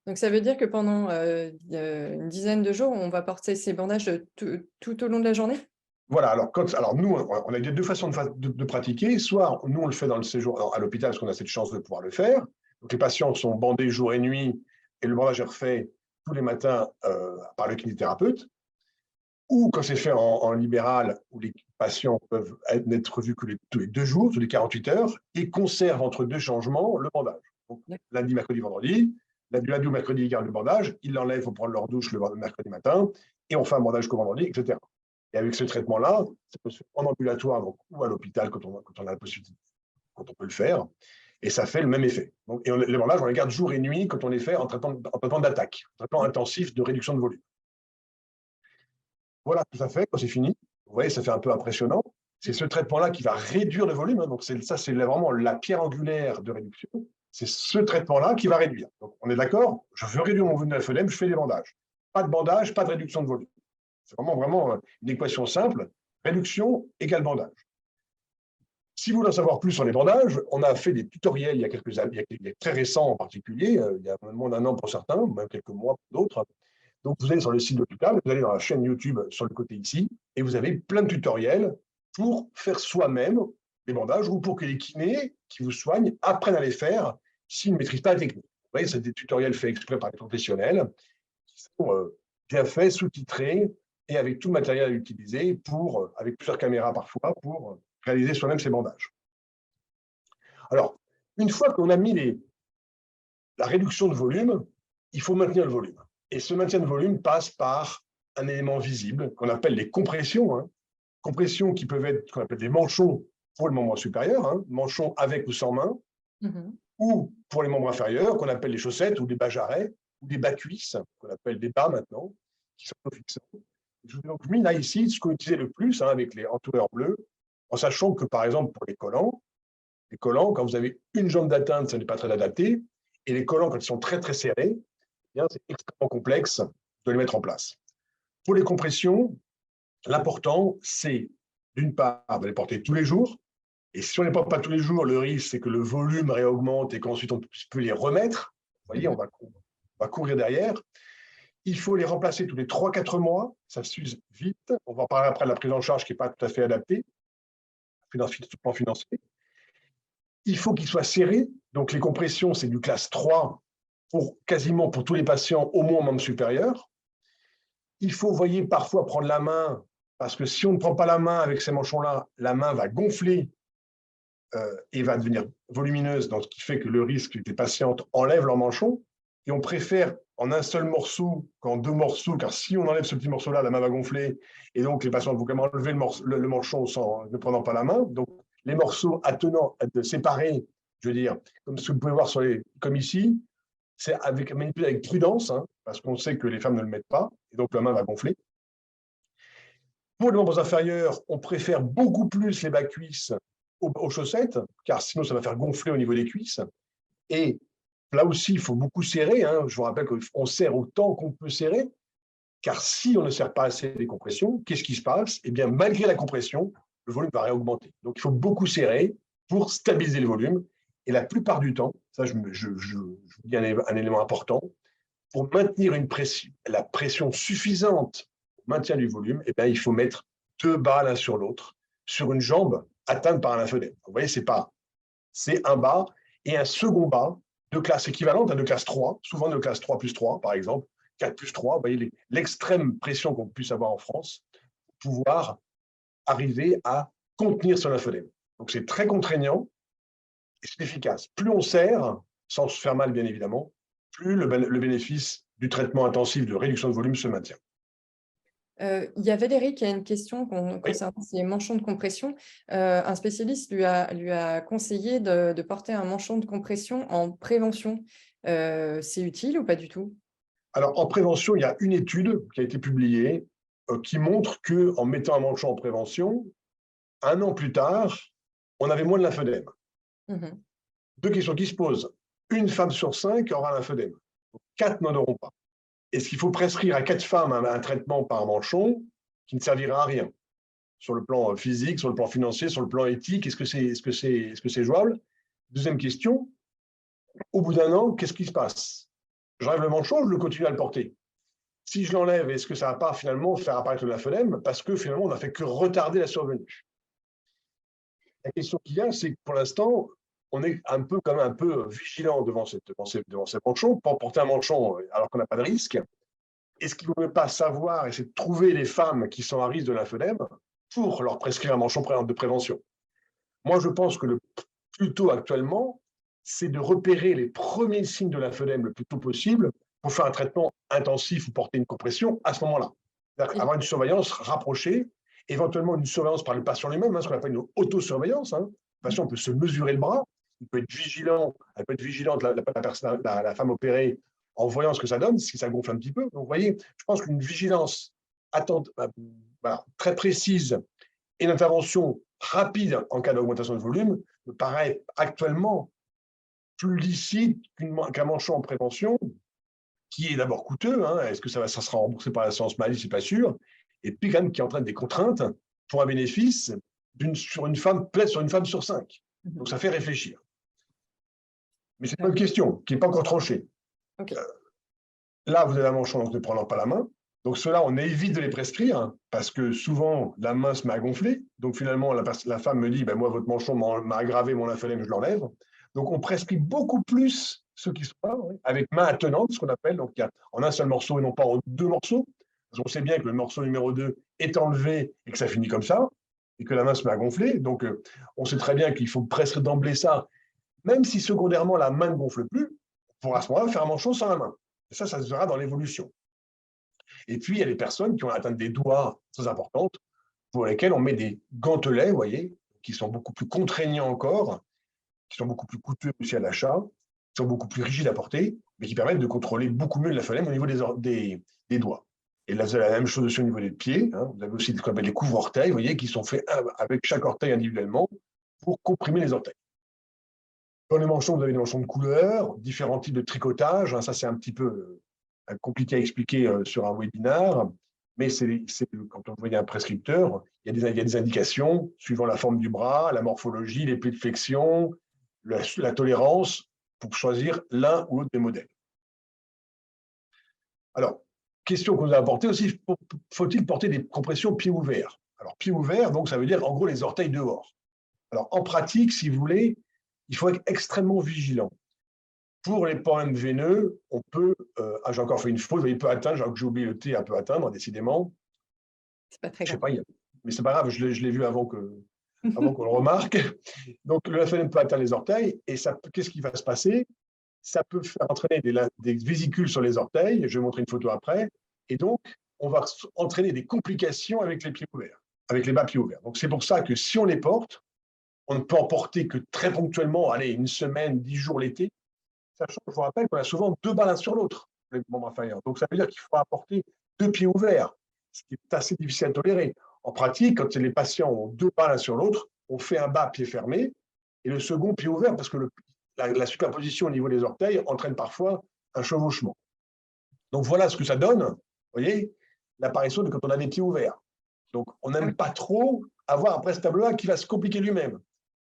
Donc, ça veut dire que pendant une dizaine de jours, on va porter ces bandages tout au long de la journée? Voilà, alors nous, on a deux façons de pratiquer. Soit nous, on le fait dans le séjour à l'hôpital, parce qu'on a cette chance de pouvoir le faire. Donc, les patients sont bandés jour et nuit, et le bandage est refait tous les matins par le kinésithérapeute. Ou quand c'est fait en libéral, où les patients peuvent n'être revus que tous les 2 jours, tous les 48 heures, et conservent entre 2 changements le bandage. Donc, lundi, mercredi, vendredi. Lundi ou mercredi, ils gardent le bandage, ils l'enlèvent pour prendre leur douche le mercredi matin, et on fait un bandage qu'au vendredi, etc. Et avec ce traitement-là, ça peut se faire en ambulatoire donc, ou à l'hôpital quand on a la possibilité, quand on peut le faire, et ça fait le même effet. Donc, et les bandages, on les garde jour et nuit quand on les fait en traitement d'attaque, en traitement intensif de réduction de volume. Voilà, tout à fait, quand c'est fini, vous voyez, ça fait un peu impressionnant. C'est ce traitement-là qui va réduire le volume. Donc, c'est vraiment la pierre angulaire de réduction. C'est ce traitement-là qui va réduire. Donc, on est d'accord, je veux réduire mon volume de lymphoedème, je fais des bandages. Pas de bandage, pas de réduction de volume. C'est vraiment une équation simple. Réduction égale bandage. Si vous voulez en savoir plus sur les bandages, on a fait des tutoriels il y a quelques années, il y a très récents en particulier, il y a moins d'un an pour certains, même quelques mois pour d'autres. Donc, vous allez sur le site de l'hôpital, vous allez dans la chaîne YouTube sur le côté ici, et vous avez plein de tutoriels pour faire soi-même les bandages ou pour que les kinés qui vous soignent apprennent à les faire s'ils ne maîtrisent pas la technique. Vous voyez, c'est des tutoriels faits exprès par les professionnels qui sont bien faits, sous-titrés et avec tout le matériel à utiliser avec plusieurs caméras parfois, pour réaliser soi-même ces bandages. Alors, une fois qu'on a mis la réduction de volume, il faut maintenir le volume. Et ce maintien de volume passe par un élément visible qu'on appelle les compressions. Compressions qui peuvent être qu'on appelle des manchons pour le membre supérieur, manchons avec ou sans main, ou pour les membres inférieurs, qu'on appelle les chaussettes ou des bas jarrets, ou des bas cuisses, qu'on appelle des bas maintenant, qui sont fixés. Je vous ai donc mis là ici ce qu'on utilisait le plus avec les entoureurs bleus, en sachant que par exemple pour les collants, quand vous avez une jambe d'atteinte, ça n'est pas très adapté, et les collants, quand ils sont très très serrés, c'est extrêmement complexe de les mettre en place. Pour les compressions, l'important, c'est d'une part de les porter tous les jours, et si on ne les porte pas tous les jours, le risque, c'est que le volume réaugmente et qu'ensuite on peut les remettre. Vous voyez, on va courir derrière. Il faut les remplacer tous les 3-4 mois, ça s'use vite. On va en parler après de la prise en charge qui n'est pas tout à fait adaptée, sur le plan financier. Il faut qu'ils soient serrés, donc les compressions, c'est du classe 3 quasiment pour tous les patients, au moins au membre supérieur. Il faut, vous voyez, parfois prendre la main, parce que si on ne prend pas la main avec ces manchons-là, la main va gonfler et va devenir volumineuse, donc ce qui fait que le risque que les patientes enlèvent leur manchon. Et on préfère en un seul morceau qu'en 2 morceaux, car si on enlève ce petit morceau-là, la main va gonfler, et donc les patients vont quand même enlever le manchon ne prenant pas la main. Donc les morceaux attenants, séparés, je veux dire, comme ce que vous pouvez voir comme ici, c'est manipulé avec prudence, parce qu'on sait que les femmes ne le mettent pas, et donc la main va gonfler. Pour les membres inférieurs, on préfère beaucoup plus les bas-cuisses aux chaussettes, car sinon ça va faire gonfler au niveau des cuisses. Et là aussi, il faut beaucoup serrer. Je vous rappelle qu'on serre autant qu'on peut serrer, car si on ne serre pas assez les compressions, qu'est-ce qui se passe? Eh bien, malgré la compression, le volume va réaugmenter. Donc, il faut beaucoup serrer pour stabiliser le volume. Et la plupart du temps, ça, je vous dis un élément important, pour maintenir la pression suffisante au maintien du volume, eh bien, il faut mettre 2 bas l'un sur l'autre, sur une jambe atteinte par un lymphœdème. Vous voyez, c'est un bas et un second bas de classe équivalente à de classe 3, souvent de classe 3+3, par exemple, 4+3. Vous voyez l'extrême pression qu'on puisse avoir en France pour pouvoir arriver à contenir ce lymphœdème. Donc, c'est très contraignant et c'est efficace. Plus on serre, sans se faire mal, bien évidemment, plus le bénéfice du traitement intensif de réduction de volume se maintient. Il y a Valérie qui a une question Oui. concernant ces manchons de compression. Un spécialiste lui a conseillé de porter un manchon de compression en prévention. C'est utile ou pas du tout? Alors, en prévention, il y a une étude qui a été publiée qui montre qu'en mettant un manchon en prévention, 1 an plus tard, on avait moins de lymphœdème. 2 questions qui se posent. Une femme sur 5 aura un lymphœdème. 4 n'en auront pas. Est-ce qu'il faut prescrire à 4 femmes un traitement par manchon qui ne servira à rien? Sur le plan physique, sur le plan financier, sur le plan éthique, est-ce que c'est jouable? Deuxième question, au bout d'1 an, qu'est-ce qui se passe? J'enlève le manchon, je le continue à le porter. Si je l'enlève, est-ce que ça ne va pas finalement faire apparaître le lymphœdème? Parce que finalement, on n'a fait que retarder la survenue. La question qu'il y a, c'est que pour l'instant, on est quand même un peu vigilant devant ces manchons. Pour porter un manchon alors qu'on n'a pas de risque, est-ce qu'il ne vaut pas savoir, essayer de trouver les femmes qui sont à risque de lymphœdème pour leur prescrire un manchon de prévention? Moi, je pense que le plus tôt actuellement, c'est de repérer les premiers signes de lymphœdème le plus tôt possible pour faire un traitement intensif ou porter une compression à ce moment-là. Avoir une surveillance rapprochée, éventuellement une surveillance par le patient lui-même, ce qu'on appelle une autosurveillance. Le patient peut se mesurer le bras, il peut être vigilant, elle peut être vigilante, la femme opérée, en voyant ce que ça donne, si ça gonfle un petit peu. Donc, vous voyez, je pense qu'une vigilance très précise et une intervention rapide en cas d'augmentation de volume me paraît actuellement plus licite qu'un manchon en prévention, qui est d'abord coûteux. Est-ce que ça sera remboursé par l'assurance maladie? Je ne suis pas sûr. et puis quand même qui entraîne des contraintes pour un bénéfice sur une femme, peut-être sur une femme sur 5. Donc ça fait réfléchir. Mais c'est pas une question qui n'est pas encore tranchée. Okay. Là, vous avez un manchon, donc ne prenant pas la main. Donc ceux-là, on évite de les prescrire hein, parce que souvent, la main se met à gonfler. Donc finalement, la femme me dit, ben, moi, votre manchon m'a aggravé mon lymphœdème, je l'enlève. Donc on prescrit beaucoup plus ceux qui sont là, oui, avec main attenante, ce qu'on appelle, donc il y a en un seul morceau et non pas en 2 morceaux. Parce qu'on sait bien que le morceau numéro 2 est enlevé et que ça finit comme ça, et que la main se met à gonfler. Donc on sait très bien qu'il faut prescrire d'emblée ça, même si secondairement la main ne gonfle plus, on pourra à ce moment-là faire un manchon sans la main. Et ça se verra dans l'évolution. Et puis, il y a des personnes qui ont atteint des doigts très importantes pour lesquelles on met des gantelets, vous voyez, qui sont beaucoup plus contraignants encore, qui sont beaucoup plus coûteux aussi à l'achat, qui sont beaucoup plus rigides à porter, mais qui permettent de contrôler beaucoup mieux la phonème au niveau des doigts. Et là, c'est la même chose aussi au niveau des pieds. Hein. Vous avez aussi ce qu'on appelle les couvre-orteils, vous voyez, qui sont faits avec chaque orteil individuellement pour comprimer les orteils. Dans les manchons, vous avez des manchons de couleur, différents types de tricotage. Hein, ça, c'est un petit peu compliqué à expliquer sur un webinaire, mais quand on voit un prescripteur, il y a des indications suivant la forme du bras, la morphologie, les plis de flexion, la tolérance, pour choisir l'un ou l'autre des modèles. Alors, question qu'on nous a apportée aussi, faut-il porter des compressions pieds ouverts? Alors, pieds ouverts, donc ça veut dire en gros les orteils dehors. Alors, en pratique, si vous voulez, il faut être extrêmement vigilant. Pour les problèmes veineux, on peut, j'ai encore fait une faute, il peut atteindre, j'ai oublié le T, un peu atteindre, décidément. C'est pas très Je sais grave. pas, mais c'est pas grave, je l'ai vu avant qu'on le remarque. Donc, le lymphœdème peut atteindre les orteils, et qu'est-ce qui va se passer? Ça peut faire entraîner des vésicules sur les orteils, je vais montrer une photo après, et donc, on va entraîner des complications avec les pieds ouverts, avec les bas pieds ouverts. Donc, c'est pour ça que si on les porte, on ne peut en porter que très ponctuellement, allez, une semaine, 10 jours l'été, sachant que je vous rappelle qu'on a souvent 2 bas l'un sur l'autre, les membres inférieurs. Donc, ça veut dire qu'il faut apporter 2 pieds ouverts, ce qui est assez difficile à tolérer. En pratique, quand les patients ont 2 bas l'un sur l'autre, on fait un bas pied fermé et le second pied ouvert, parce que la superposition au niveau des orteils entraîne parfois un chevauchement. Donc, voilà ce que ça donne, vous voyez, l'apparition de quand on a des pieds ouverts. Donc, on n'aime pas trop avoir après ce tableau-là qui va se compliquer lui-même.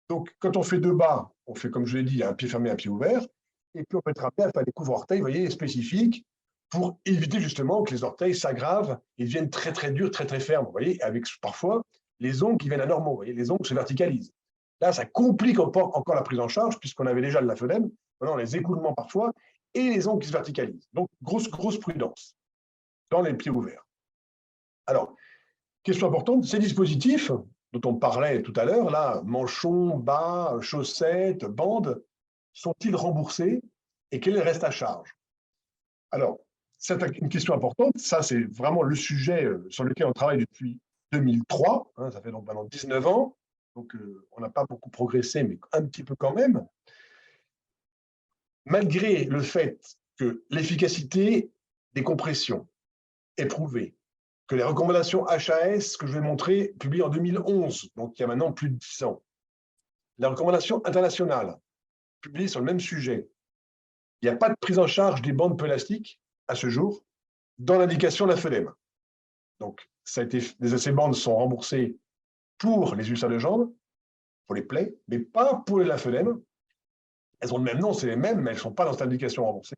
Donc, quand on fait 2 bas, on fait, comme je l'ai dit, un pied fermé, un pied ouvert. Et puis, on peut être amené à faire des couvre-orteils, vous voyez, spécifiques, pour éviter justement que les orteils s'aggravent et deviennent très, très durs, très, très fermes, vous voyez, avec parfois les ongles qui viennent anormaux, vous voyez, les ongles se verticalisent. Là, ça complique encore la prise en charge, puisqu'on avait déjà le lymphœdème, maintenant les écoulements parfois, et les ongles qui se verticalisent. Donc, grosse prudence dans les pieds ouverts. Alors, question importante, ces dispositifs dont on parlait tout à l'heure, là, manchons, bas, chaussettes, bandes, sont-ils remboursés et quel est le reste à charge? Alors, c'est une question importante. Ça, c'est vraiment le sujet sur lequel on travaille depuis 2003. Hein, ça fait donc maintenant 19 ans. Donc, on n'a pas beaucoup progressé, mais un petit peu quand même. Malgré le fait que l'efficacité des compressions est prouvée, que les recommandations HAS, que je vais montrer, publiées en 2011, donc il y a maintenant plus de 10 ans, la recommandation internationale, publiée sur le même sujet, il n'y a pas de prise en charge des bandes pélastiques à ce jour dans l'indication lymphœdème. Donc, ces bandes sont remboursées pour les ulcères de jambes, pour les plaies, mais pas pour les lymphœdèmes. Elles ont le même nom, c'est les mêmes, mais elles ne sont pas dans cette indication remboursée.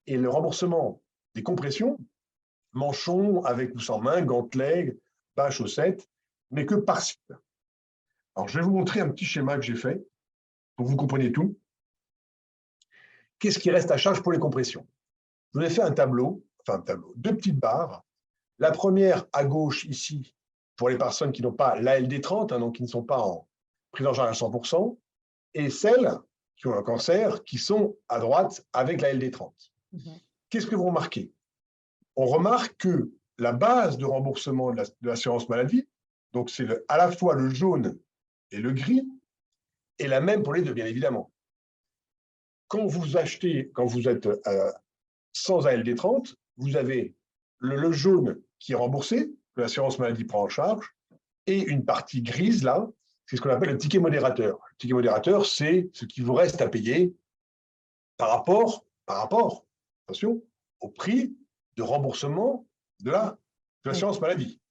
Et le remboursement des compressions, manchons avec ou sans main, gantelets, bas, chaussettes, n'est que partiel. Alors, je vais vous montrer un petit schéma que j'ai fait pour que vous compreniez tout. Qu'est-ce qui reste à charge pour les compressions? Je vous ai fait un tableau, deux petites barres. La première à gauche ici, pour les personnes qui n'ont pas l'ALD30, hein, donc qui ne sont pas en prise en charge à 100%, et celles qui ont un cancer qui sont à droite avec la LD30. Qu'est-ce que vous remarquez? On remarque que la base de remboursement de l'assurance maladie, donc c'est à la fois le jaune et le gris, est la même pour les deux, bien évidemment. Quand vous êtes sans ALD30, vous avez le jaune qui est remboursé, que l'assurance maladie prend en charge, et une partie grise, là, c'est ce qu'on appelle le ticket modérateur. Le ticket modérateur, c'est ce qui vous reste à payer par rapport, attention, au prix de remboursement de l'assurance maladie.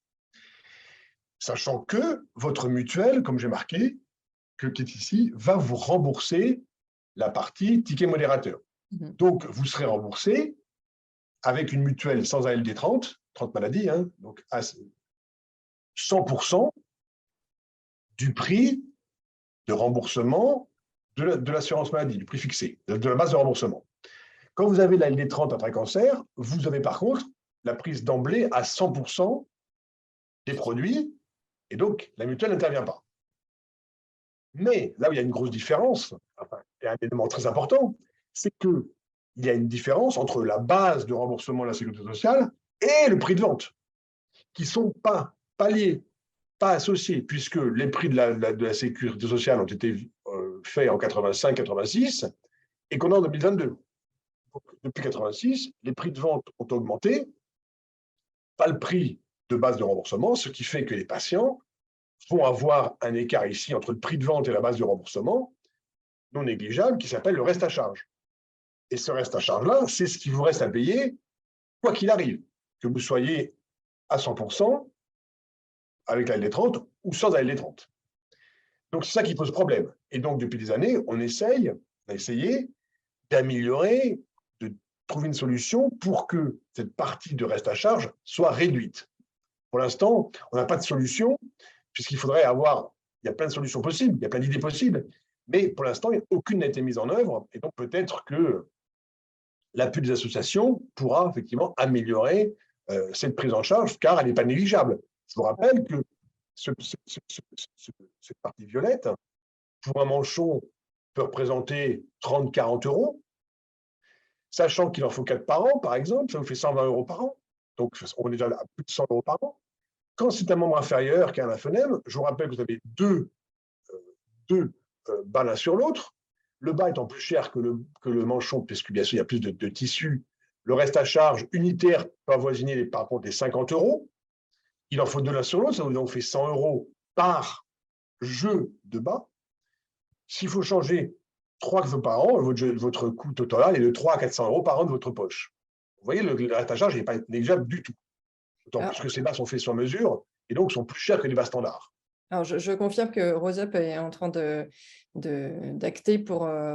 sachant que votre mutuelle, comme j'ai marqué, qui est ici, va vous rembourser la partie ticket modérateur. Mhm. Donc, vous serez remboursé avec une mutuelle sans ALD 30 maladies, hein, donc à 100% du prix de remboursement de l'assurance maladie, du prix fixé, de la base de remboursement. Quand vous avez l'ALD 30 après cancer, vous avez par contre la prise d'emblée à 100% des produits, et donc la mutuelle n'intervient pas. Mais là où il y a une grosse différence, et un élément très important, c'est qu'il y a une différence entre la base de remboursement de la sécurité sociale et le prix de vente, qui ne sont pas liés, pas associés, puisque les prix de la sécurité sociale ont été faits en 85-86 et qu'on est en 2022. Donc, depuis 86, les prix de vente ont augmenté, pas le prix de base de remboursement, ce qui fait que les patients vont avoir un écart ici entre le prix de vente et la base de remboursement non négligeable qui s'appelle le reste à charge. Et ce reste à charge-là, c'est ce qui vous reste à payer quoi qu'il arrive, que vous soyez à 100% avec la LD30 ou sans la LD30. Donc c'est ça qui pose problème. Et donc depuis des années, on a essayé d'améliorer, de trouver une solution pour que cette partie de reste à charge soit réduite. Pour l'instant, on n'a pas de solution, puisqu'il faudrait avoir, il y a plein de solutions possibles, il y a plein d'idées possibles, mais pour l'instant, aucune n'a été mise en œuvre, et donc peut-être que l'appui des associations pourra effectivement améliorer cette prise en charge, car elle n'est pas négligeable. Je vous rappelle que cette partie violette, pour un manchon, peut représenter 30-40 euros, sachant qu'il en faut 4 par an, par exemple, ça vous fait 120 euros par an. Donc, on est déjà à plus de 100 euros par an. Quand c'est un membre inférieur qui a un lymphœdème, je vous rappelle que vous avez deux bas l'un sur l'autre. Le bas étant plus cher que le manchon, puisque bien sûr, il y a plus de tissu. Le reste à charge unitaire peut avoisiner par contre les 50 euros. Il en faut deux l'un sur l'autre, ça vous donc fait 100 euros par jeu de bas. S'il faut changer 3 fois par an, votre coût total est de 3 à 400 euros par an de votre poche. Vous voyez, le reste à charge n'est pas négligeable du tout. D'autant plus que ces bas sont faits sur mesure et donc sont plus chers que les bas standards. Alors, je confirme que RoseUp est en train d'acter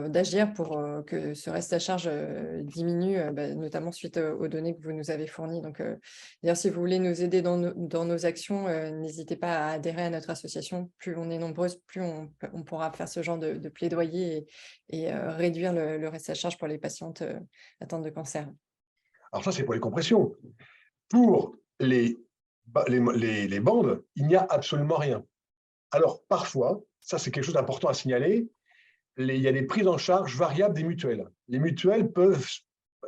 d'agir pour que ce reste à charge diminue, notamment suite aux données que vous nous avez fournies. Donc, d'ailleurs, si vous voulez nous aider dans nos actions, n'hésitez pas à adhérer à notre association. Plus on est nombreuses, plus on pourra faire ce genre de plaidoyer et réduire le reste à charge pour les patientes atteintes de cancer. Alors ça, c'est pour les compressions. Pour les bandes, il n'y a absolument rien. Alors, parfois, ça c'est quelque chose d'important à signaler, il y a des prises en charge variables des mutuelles. Les mutuelles peuvent,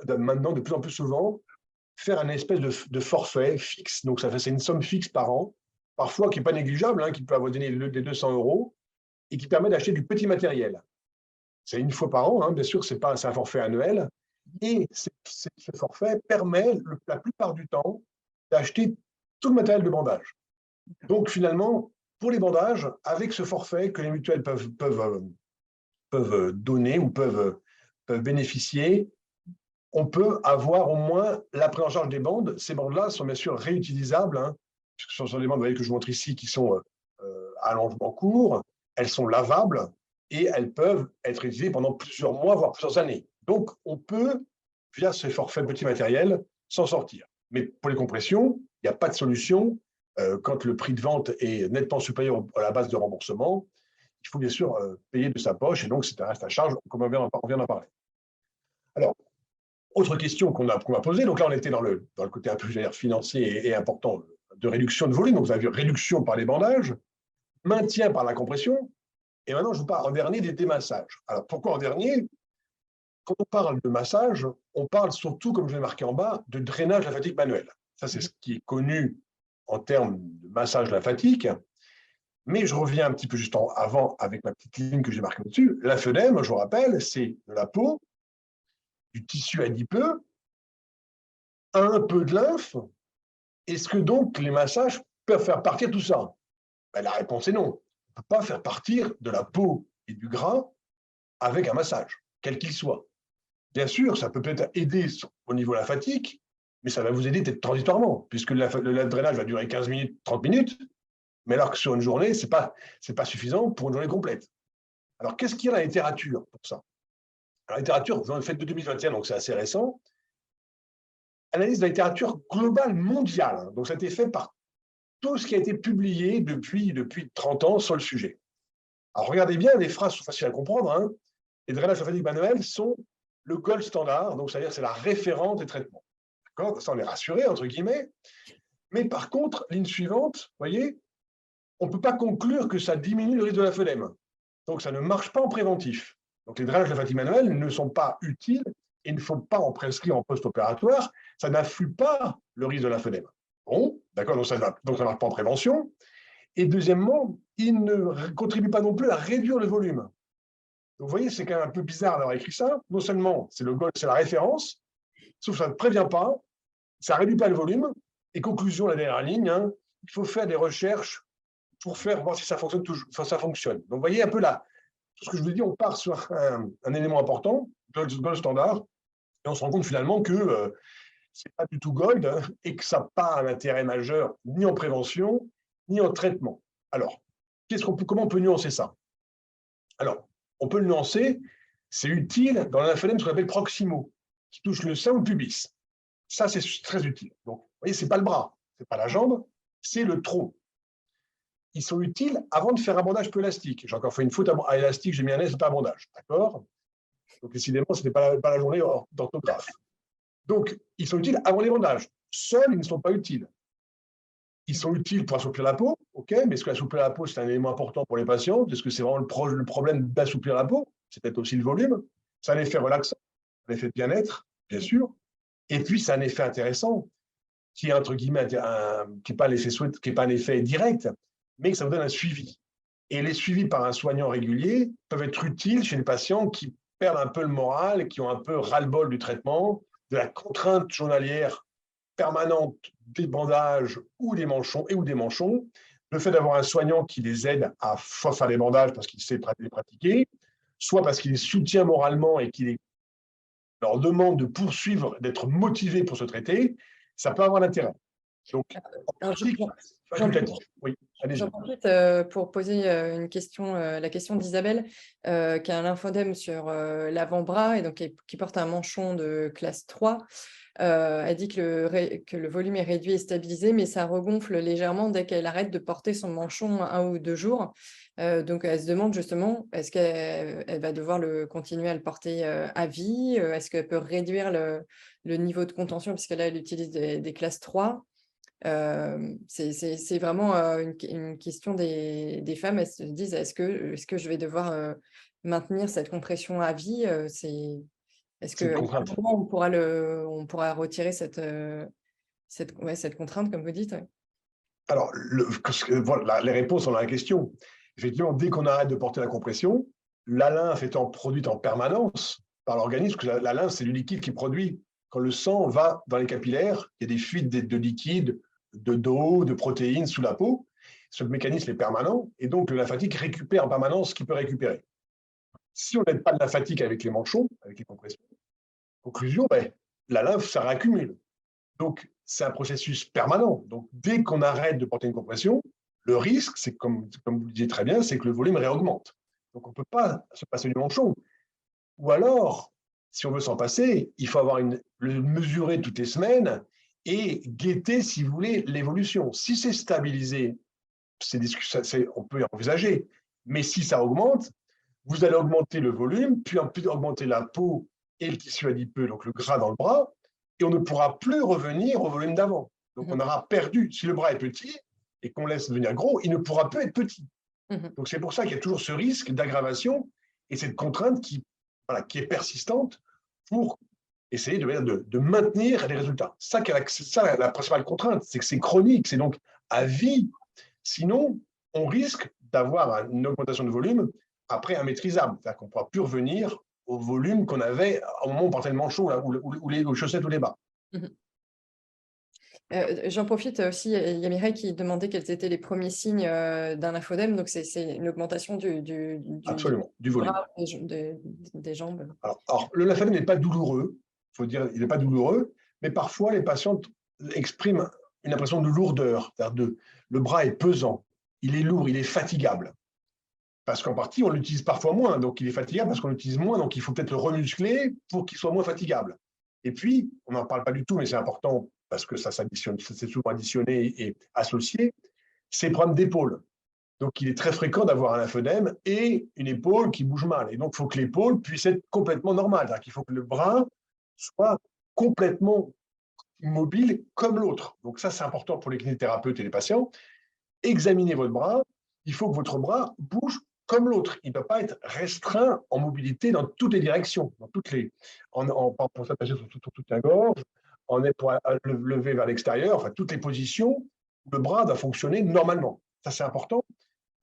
maintenant, de plus en plus souvent, faire un espèce de forfait fixe. Donc, c'est une somme fixe par an, parfois qui n'est pas négligeable, hein, qui peut avoisiner les 200 euros, et qui permet d'acheter du petit matériel. C'est une fois par an, hein, bien sûr, c'est un forfait annuel. Et ce forfait permet, la plupart du temps, d'acheter tout le matériel de bandage. Donc, finalement, pour les bandages, avec ce forfait que les mutuelles peuvent donner ou peuvent bénéficier, on peut avoir au moins la prise en charge des bandes. Ces bandes-là sont bien sûr réutilisables, hein, puisque ce sont des bandes que je vous montre ici qui sont à allongement court, elles sont lavables et elles peuvent être utilisées pendant plusieurs mois, voire plusieurs années. Donc, on peut, via ce forfait petit matériel, s'en sortir. Mais pour les compressions, il n'y a pas de solution. Quand le prix de vente est nettement supérieur à la base de remboursement, il faut bien sûr payer de sa poche, et donc c'est un reste à charge, comme on vient d'en parler. Alors, autre question qu'on m'a posée, donc là on était dans le côté un peu financier et important de réduction de volume, donc vous avez vu réduction par les bandages, maintien par la compression, et maintenant je vous parle en dernier des massages. Alors pourquoi en dernier? Quand on parle de massage, on parle surtout, comme je l'ai marqué en bas, de drainage lymphatique manuel. Ça c'est ce qui est connu en termes de massage lymphatique. Mais je reviens un petit peu juste avant avec ma petite ligne que j'ai marquée au-dessus. Lymphœdème, je vous rappelle, c'est de la peau, du tissu adipeux, un peu de lymphe. Est-ce que donc les massages peuvent faire partir tout ça? Ben, la réponse est non. On ne peut pas faire partir de la peau et du gras avec un massage, quel qu'il soit. Bien sûr, ça peut peut-être aider au niveau lymphatique, mais ça va vous aider peut-être transitoirement, puisque le drainage va durer 15 minutes, 30 minutes. Mais alors que sur une journée, ce n'est pas suffisant pour une journée complète. Alors, qu'est-ce qu'il y a dans la littérature pour ça? La littérature, vous en faites de 2021, donc c'est assez récent. Analyse de la littérature globale mondiale. Hein. Donc, ça a été fait par tout ce qui a été publié depuis 30 ans sur le sujet. Alors, regardez bien, les phrases sont faciles à comprendre. Hein. Les drainages lymphathiques manuels sont le gold standard, donc c'est-à-dire c'est la référence des traitements. D'accord? Ça, on est rassuré, entre guillemets. Mais par contre, ligne suivante, vous voyez, on ne peut pas conclure que ça diminue le risque de lymphœdème. Donc, ça ne marche pas en préventif. Donc, les drainages lymphatiques manuels ne sont pas utiles et il ne faut pas en prescrire en post-opératoire. Ça n'afflue pas le risque de lymphœdème. Bon, d'accord, donc ça ne marche pas en prévention. Et deuxièmement, il ne contribue pas non plus à réduire le volume. Donc, vous voyez, c'est quand même un peu bizarre d'avoir écrit ça. Non seulement c'est la référence, sauf que ça ne prévient pas, ça ne réduit pas le volume. Et conclusion, la dernière ligne, hein, il faut faire des recherches pour voir si ça fonctionne toujours. Enfin, ça fonctionne. Donc, vous voyez un peu là, tout ce que je vous dis, on part sur un élément important, gold standard, et on se rend compte finalement que ce n'est pas du tout gold hein, et que ça n'a pas un intérêt majeur ni en prévention, ni en traitement. Alors, comment on peut nuancer ça? Alors, on peut le nuancer, c'est utile dans la lymphœdème, ce qu'on appelle proximaux, qui touche le sein ou le pubis. Ça, c'est très utile. Donc, vous voyez, ce n'est pas le bras, ce n'est pas la jambe, c'est le tronc. Ils sont utiles avant de faire un bandage peu élastique. J'ai encore fait une faute à élastique, j'ai mis un S, pas un bandage. D'accord? Donc, décidément, ce n'était pas la journée d'orthographe. Donc, ils sont utiles avant les bandages. Seuls, ils ne sont pas utiles. Ils sont utiles pour assouplir la peau, ok, mais est-ce que assouplir la peau, c'est un élément important pour les patients? Est-ce que c'est vraiment le problème d'assouplir la peau? C'est peut-être aussi le volume. C'est un effet relaxant, un effet de bien-être, bien sûr. Et puis, c'est un effet intéressant, qui est entre guillemets, qui n'est pas l'effet qui n'est pas un effet direct, mais que ça vous donne un suivi. Et les suivis par un soignant régulier peuvent être utiles chez les patients qui perdent un peu le moral, qui ont un peu ras-le-bol du traitement, de la contrainte journalière permanente des bandages ou des manchons. Le fait d'avoir un soignant qui les aide à soit faire des bandages parce qu'il sait les pratiquer, soit parce qu'il les soutient moralement et qu'il leur demande de poursuivre, d'être motivés pour se traiter, ça peut avoir l'intérêt. Donc, en pratique, facultatif. Oui, allez-y. J'en profite pour poser une question, la question d'Isabelle, qui a un lymphodème sur l'avant-bras et donc qui porte un manchon de classe 3. Elle dit que le volume est réduit et stabilisé, mais ça regonfle légèrement dès qu'elle arrête de porter son manchon 1 ou 2 jours. Donc, elle se demande justement, est-ce qu'elle va devoir continuer à le porter à vie? Est-ce qu'elle peut réduire le niveau de contention, puisque là, elle utilise des classes 3? C'est vraiment une question des femmes. Elles se disent, est-ce que je vais devoir maintenir cette compression à vie? Est-ce qu'à un moment, on pourra retirer cette contrainte, comme vous dites? Alors, voilà, les réponses sont dans la question. Effectivement, dès qu'on arrête de porter la compression, la lymphe étant produite en permanence par l'organisme, parce que la lymphe, c'est du liquide qui est produit. Quand le sang va dans les capillaires, il y a des fuites de liquide, d'eau, de protéines sous la peau. Ce mécanisme est permanent et donc le lymphatique récupère en permanence ce qu'il peut récupérer. Si on n'aide pas de lymphatique avec les manchons, avec les compressions, conclusion, la lymphe, ça réaccumule. Donc, c'est un processus permanent. Donc, dès qu'on arrête de porter une compression, le risque, c'est comme vous le disiez très bien, c'est que le volume réaugmente. Donc, on ne peut pas se passer du manchon. Ou alors, si on veut s'en passer, il faut le mesurer toutes les semaines et guetter, si vous voulez, l'évolution. Si c'est stabilisé, on peut y envisager. Mais si ça augmente, vous allez augmenter le volume, puis augmenter la peau et le tissu adipeux, donc le gras dans le bras, et on ne pourra plus revenir au volume d'avant. Donc, on aura perdu. Si le bras est petit et qu'on laisse devenir gros, il ne pourra plus être petit. Donc, c'est pour ça qu'il y a toujours ce risque d'aggravation et cette contrainte qui est persistante pour essayer de maintenir les résultats. Ça, la principale contrainte, c'est que c'est chronique, c'est donc à vie. Sinon, on risque d'avoir une augmentation de volume après immaîtrisable. C'est-à-dire qu'on ne pourra plus revenir au volume qu'on avait au moment où on portait le manchon ou les chaussettes ou les bas. J'en profite aussi, il y a Mireille qui demandait quels étaient les premiers signes d'un lymphodème. Donc, c'est une augmentation Absolument, du volume. Bras, des jambes. Alors, le lymphodème n'est pas douloureux, il faut dire, il n'est pas douloureux, mais parfois les patients expriment une impression de lourdeur, c'est-à-dire le bras est pesant. il est lourd, il est fatigable. Parce qu'en partie, on l'utilise parfois moins, donc il est fatigable parce qu'on l'utilise moins, donc il faut peut-être le remuscler pour qu'il soit moins fatigable. Et puis, on n'en parle pas du tout, mais c'est important parce que ça s'additionne, c'est souvent additionné et associé, c'est le problème d'épaule. Donc, il est très fréquent d'avoir un lymphodème et une épaule qui bouge mal. Et donc, il faut que l'épaule puisse être complètement normale. C'est-à-dire qu'il faut que le bras soit complètement mobile comme l'autre. Donc, ça, c'est important pour les kinésithérapeutes et les patients. Examinez votre bras. Il faut que votre bras bouge comme l'autre. Il ne doit pas être restreint en mobilité dans toutes les directions, dans toutes les, pour s'attacher sur toute la gorge, pour le lever vers l'extérieur, enfin, toutes les positions, le bras doit fonctionner normalement. Ça, c'est important.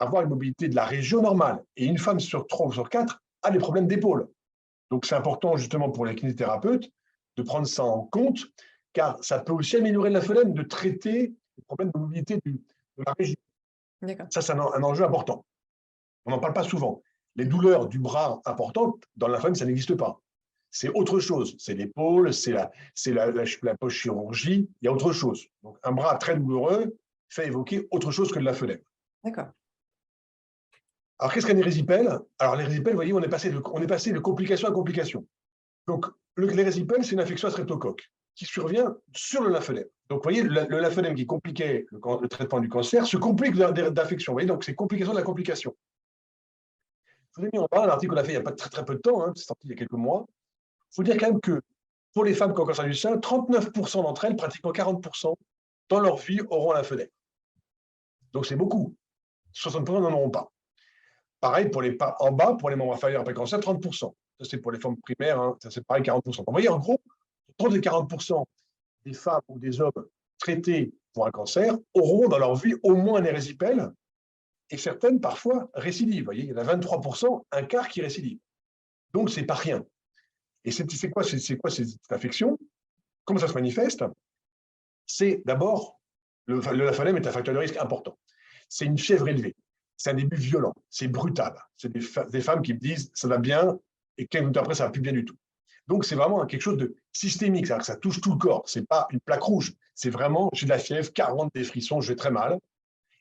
Avoir une mobilité de la région normale. Et une femme sur 3 ou sur 4 a des problèmes d'épaule. Donc, c'est important, justement, pour les kinésithérapeutes de prendre ça en compte, car ça peut aussi améliorer le lymphodème, de traiter les problèmes de mobilité de la région. Ça, c'est un enjeu important. On n'en parle pas souvent. Les douleurs du bras importantes, dans le lymphodème, ça n'existe pas. C'est autre chose. C'est l'épaule, c'est la post-chirurgie, il y a autre chose. Donc, un bras très douloureux fait évoquer autre chose que le lymphodème. D'accord. Alors, qu'est-ce qu'un érésipèle? Alors, l'érésipèle, vous voyez, on est passé de complication à complication. Donc, l'érésipèle, c'est une infection à streptocoque qui survient sur le lymphodème. Donc, vous voyez, le lymphodème qui compliquait le traitement du cancer se complique d'infection. Vous voyez, donc c'est complication de la complication. Je vous ai mis en bas un article qu'on a fait il n'y a pas très, très peu de temps, hein, c'est sorti il y a quelques mois. Il faut dire quand même que pour les femmes qui ont cancer du sein, 39% d'entre elles, pratiquement 40%, dans leur vie, auront un lymphodème. Donc, c'est beaucoup. 60% n'en auront pas. Pareil, en bas, pour les membres inférieurs après cancer, 30%. Ça, c'est pour les formes primaires, hein, ça c'est pareil, 40%. Donc, vous voyez, en gros, 30 et 40% des femmes ou des hommes traités pour un cancer auront dans leur vie au moins un érésipèle, et certaines, parfois, récidivent. Vous voyez, il y en a 23%, un quart qui récidive. Donc, ce n'est pas rien. Et c'est quoi cette infection? Comment ça se manifeste? C'est d'abord, le lymphodème est un facteur de risque important. C'est une fièvre élevée. C'est un début violent, c'est brutal. C'est des femmes qui me disent ça va bien et quelques minutes après ça va plus bien du tout. Donc c'est vraiment quelque chose de systémique, c'est-à-dire que ça touche tout le corps. C'est pas une plaque rouge, c'est vraiment j'ai de la fièvre, 40 des frissons, je vais très mal.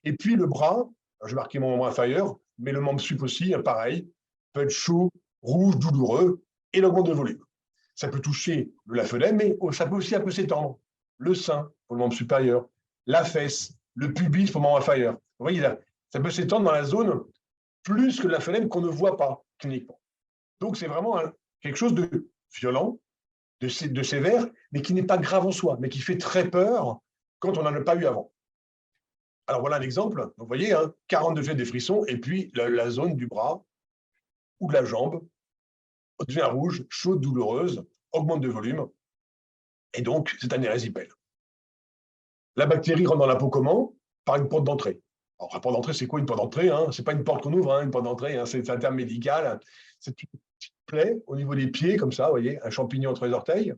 Et puis le bras, je vais marquer mon membre inférieur, mais le membre sup aussi, pareil, peut être chaud, rouge, douloureux et l'augmente de volume. Ça peut toucher le lymphodème, mais ça peut aussi un peu s'étendre. Le sein pour le membre supérieur, la fesse, le pubis pour le membre inférieur. Vous voyez là, ça peut s'étendre dans la zone plus que le lymphodème qu'on ne voit pas cliniquement. Donc, c'est vraiment quelque chose de violent, de sévère, mais qui n'est pas grave en soi, mais qui fait très peur quand on n'en a pas eu avant. Alors, voilà un exemple. Vous voyez, 40 degrés des frissons, et puis la zone du bras ou de la jambe devient rouge, chaude, douloureuse, augmente de volume, et donc, c'est un érésipèle. La bactérie rentre dans la peau comment? Par une porte d'entrée. Alors, la porte d'entrée, c'est quoi une porte d'entrée? Ce n'est pas une porte qu'on ouvre, une porte d'entrée, c'est un terme médical. C'est une petite plaie au niveau des pieds, comme ça, vous voyez, un champignon entre les orteils.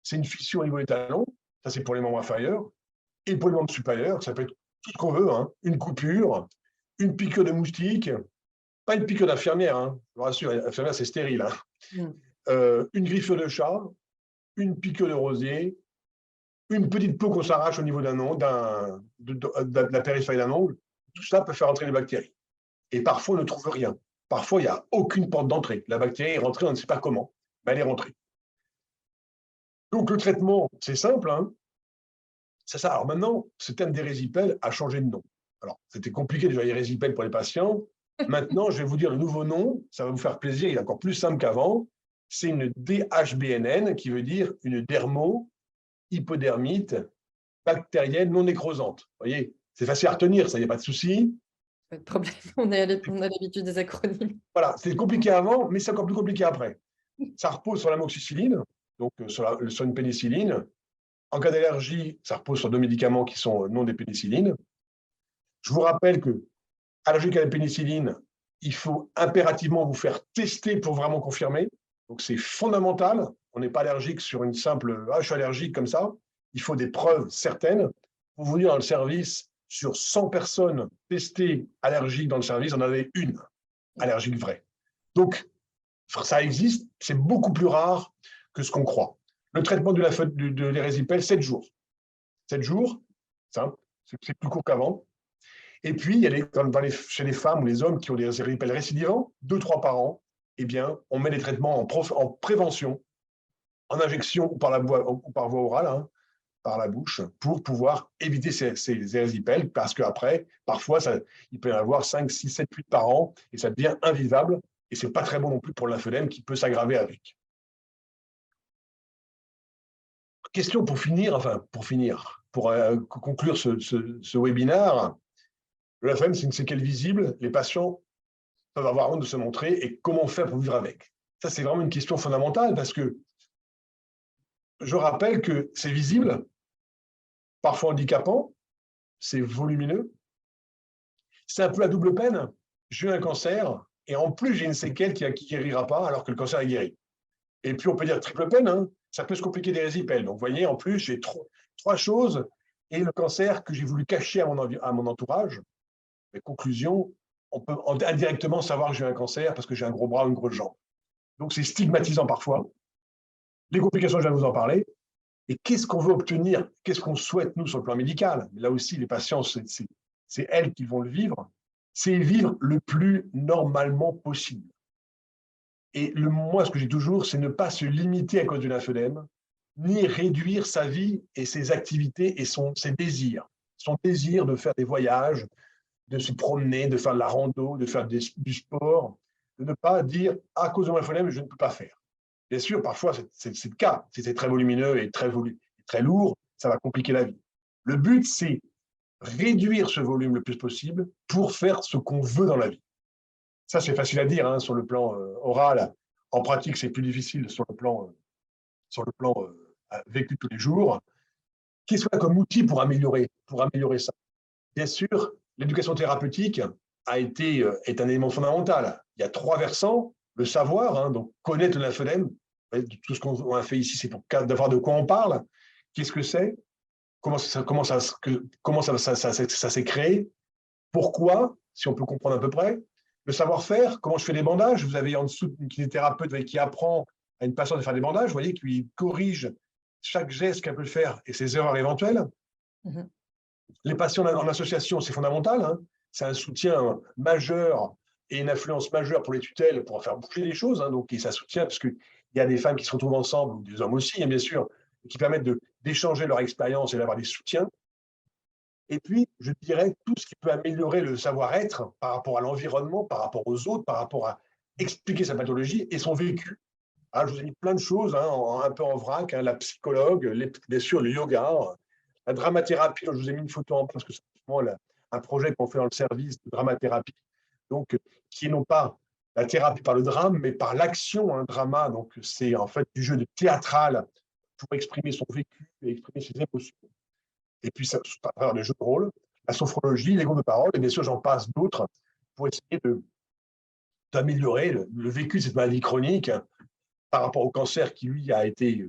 C'est une fissure au niveau des talons, ça c'est pour les membres inférieurs. Et pour les membres supérieurs, ça peut être tout ce qu'on veut, une coupure, une piqûre de moustique, pas une piqûre d'infirmière, je vous rassure, l'infirmière c'est stérile. Une griffure de chat, une piqûre de rosier, une petite peau qu'on s'arrache au niveau de la périphérie d'un ongle, tout ça peut faire entrer les bactéries. Et parfois, on ne trouve rien. Parfois, il n'y a aucune porte d'entrée. La bactérie est rentrée, on ne sait pas comment, mais elle est rentrée. Donc, le traitement, c'est simple. C'est ça. Alors maintenant, ce terme d'érésipèle a changé de nom. Alors, c'était compliqué déjà, érésipèle pour les patients. Maintenant, je vais vous dire le nouveau nom. Ça va vous faire plaisir. Il est encore plus simple qu'avant. C'est une DHBNN, qui veut dire une hypodermite bactérienne non nécrosante. Vous voyez, c'est facile à retenir, ça, il n'y a pas de souci. Pas de problème, on a l'habitude des acronymes. Voilà, c'est compliqué avant, mais c'est encore plus compliqué après. Ça repose sur l'amoxicilline, donc sur une pénicilline. En cas d'allergie, ça repose sur 2 médicaments qui sont non des pénicillines. Je vous rappelle que, allergique à la pénicilline, il faut impérativement vous faire tester pour vraiment confirmer. Donc, c'est fondamental. On n'est pas allergique sur une simple « ah, je suis allergique » comme ça. Il faut des preuves certaines. Pour vous dire, dans le service, sur 100 personnes testées allergiques dans le service, on avait une allergique vraie. Donc, ça existe, c'est beaucoup plus rare que ce qu'on croit. Le traitement de l'érésipèle, 7 jours. 7 jours, simple, c'est plus court qu'avant. Et puis, il y a chez les femmes ou les hommes qui ont des éripèles récidivants, 2-3 par an, eh bien, on met des traitements en prévention, en injection ou par voie orale, hein, par la bouche, pour pouvoir éviter ces érysipèles, parce qu'après, parfois, il peut y en avoir 5, 6, 7, 8 par an, et ça devient invivable, et ce n'est pas très bon non plus pour le lymphodème qui peut s'aggraver avec. Question pour finir, pour conclure ce webinaire, le lymphodème, c'est une séquelle visible, les patients peuvent avoir honte de se montrer, et comment faire pour vivre avec? Ça, c'est vraiment une question fondamentale, parce que je rappelle que c'est visible, parfois handicapant, c'est volumineux, c'est un peu à double peine. J'ai eu un cancer, et en plus, j'ai une séquelle qui ne guérira pas, alors que le cancer est guéri. Et puis, on peut dire triple peine, hein, ça peut se compliquer des résipèles. Donc, vous voyez, en plus, j'ai trois choses, et le cancer que j'ai voulu cacher à mon entourage. Mais conclusion, on peut indirectement savoir que j'ai un cancer parce que j'ai un gros bras ou une grosse jambe. Donc, c'est stigmatisant parfois. Les complications, je viens de vous en parler. Et qu'est-ce qu'on veut obtenir? Qu'est-ce qu'on souhaite, nous, sur le plan médical? Là aussi, les patients, c'est elles qui vont le vivre. C'est vivre le plus normalement possible. Et moi, ce que j'ai toujours, c'est ne pas se limiter à cause du lymphodème, ni réduire sa vie et ses activités et ses désirs. Son désir de faire des voyages, de se promener, de faire de la rando, de faire du sport, de ne pas dire à cause de mon lymphodème, je ne peux pas faire. Bien sûr, parfois, c'est le cas. Si c'est très volumineux et très lourd, ça va compliquer la vie. Le but, c'est réduire ce volume le plus possible pour faire ce qu'on veut dans la vie. Ça, c'est facile à dire hein, sur le plan oral. En pratique, c'est plus difficile sur le plan vécu tous les jours. Qu'est-ce qu'on a comme outil pour améliorer ça? Bien sûr, l'éducation thérapeutique est un élément fondamental. Il y a 3 versants. Le savoir, hein, donc connaître le lymphodème. Tout ce qu'on a fait ici, c'est pour d'avoir de quoi on parle. Qu'est-ce que c'est? Comment ça s'est créé? Pourquoi? Si on peut comprendre à peu près. Le savoir-faire, comment je fais des bandages. Vous avez en dessous une kinésithérapeute qui apprend à une patiente de faire des bandages, vous voyez, qui corrige chaque geste qu'elle peut faire et ses erreurs éventuelles. Les patients en association, c'est fondamental. Hein. C'est un soutien majeur et une influence majeure pour les tutelles pour faire bouger les choses. Hein. Donc, ça soutient parce qu'il y a des femmes qui se retrouvent ensemble, ou des hommes aussi, hein, bien sûr, qui permettent d'échanger leur expérience et d'avoir des soutiens. Et puis, je dirais, tout ce qui peut améliorer le savoir-être par rapport à l'environnement, par rapport aux autres, par rapport à expliquer sa pathologie et son vécu. Ah, je vous ai mis plein de choses, hein, un peu en vrac, hein, la psychologue, bien sûr, le yoga, la dramathérapie, je vous ai mis une photo en parce que c'est un projet qu'on fait dans le service de dramathérapie, donc qui est non pas la thérapie par le drame, mais par l'action, un drama. Donc, c'est en fait du jeu de théâtral pour exprimer son vécu et exprimer ses émotions. Et puis, ça, à travers des jeux de rôle, la sophrologie, les groupes de parole, et bien sûr, j'en passe d'autres pour essayer d'améliorer le vécu de cette maladie chronique par rapport au cancer qui, lui, a été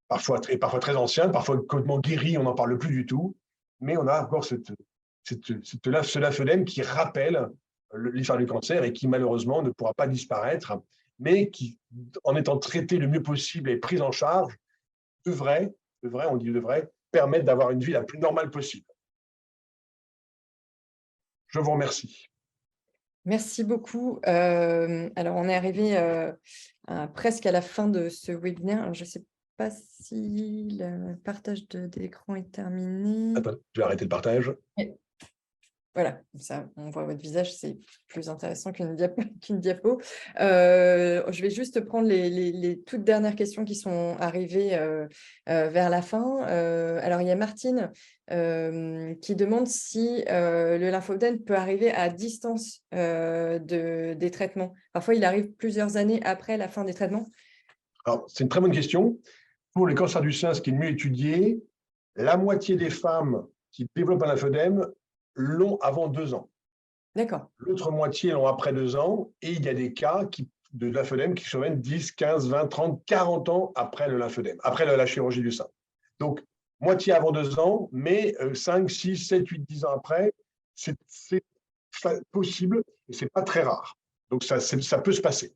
parfois très ancien, parfois complètement guéri, on n'en parle plus du tout, mais on a encore ce lymphodème qui rappelle l'histoire du cancer et qui, malheureusement, ne pourra pas disparaître, mais qui, en étant traité le mieux possible et pris en charge, devrait permettre d'avoir une vie la plus normale possible. Je vous remercie. Merci beaucoup. Alors, on est arrivé presque à la fin de ce webinaire. Alors, je ne sais pas si le partage d'écran est terminé. Attends, je vais arrêter le partage. Voilà, ça, on voit votre visage, c'est plus intéressant qu'une diapo. Je vais juste prendre les toutes dernières questions qui sont arrivées vers la fin. Alors, il y a Martine qui demande si le lymphodème peut arriver à distance des traitements. Parfois, il arrive plusieurs années après la fin des traitements. Alors, c'est une très bonne question. Pour les cancers du sein, ce qui est le mieux étudié, la moitié des femmes qui développent un lymphodème l'ont avant 2 ans. D'accord. L'autre moitié l'ont après 2 ans, et il y a des cas de lymphodème qui surviennent 10, 15, 20, 30, 40 ans après le lymphodème, après la chirurgie du sein. Donc, moitié avant 2 ans, mais 5, 6, 7, 8, 10 ans après, c'est possible et ce n'est pas très rare. Donc, ça peut se passer.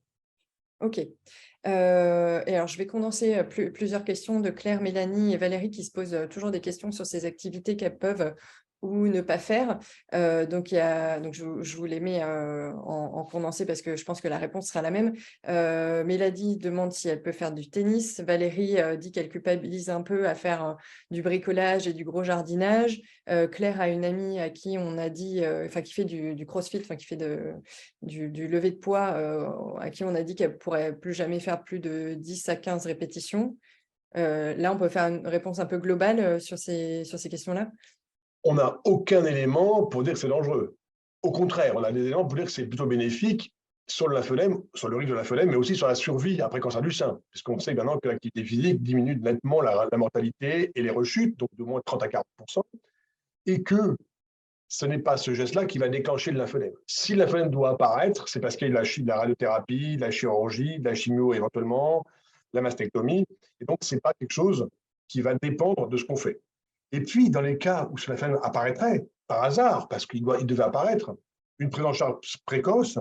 OK. Et alors, je vais condenser plusieurs questions de Claire, Mélanie et Valérie qui se posent toujours des questions sur ces activités qu'elles peuvent ou ne pas faire. Donc, je vous les mets en condensé parce que je pense que la réponse sera la même. Mélanie demande si elle peut faire du tennis. Valérie dit qu'elle culpabilise un peu à faire du bricolage et du gros jardinage. Claire a une amie à qui on a dit, qui fait du crossfit, qui fait du lever de poids, à qui on a dit qu'elle pourrait plus jamais faire plus de 10 à 15 répétitions. Là, on peut faire une réponse un peu globale sur ces questions-là. On n'a aucun élément pour dire que c'est dangereux. Au contraire, on a des éléments pour dire que c'est plutôt bénéfique sur le lymphœdème, sur le risque de lymphœdème, mais aussi sur la survie après cancer du sein, puisqu'on sait maintenant que l'activité physique diminue nettement la mortalité et les rechutes, donc de moins de 30 à 40%, et que ce n'est pas ce geste-là qui va déclencher le lymphœdème. Si le lymphœdème doit apparaître, c'est parce qu'il y a de la radiothérapie, de la chirurgie, de la chimio éventuellement, de la mastectomie, et donc ce n'est pas quelque chose qui va dépendre de ce qu'on fait. Et puis, dans les cas où ce lymphœdème apparaîtrait, par hasard, parce qu'il devait apparaître, une prise en charge précoce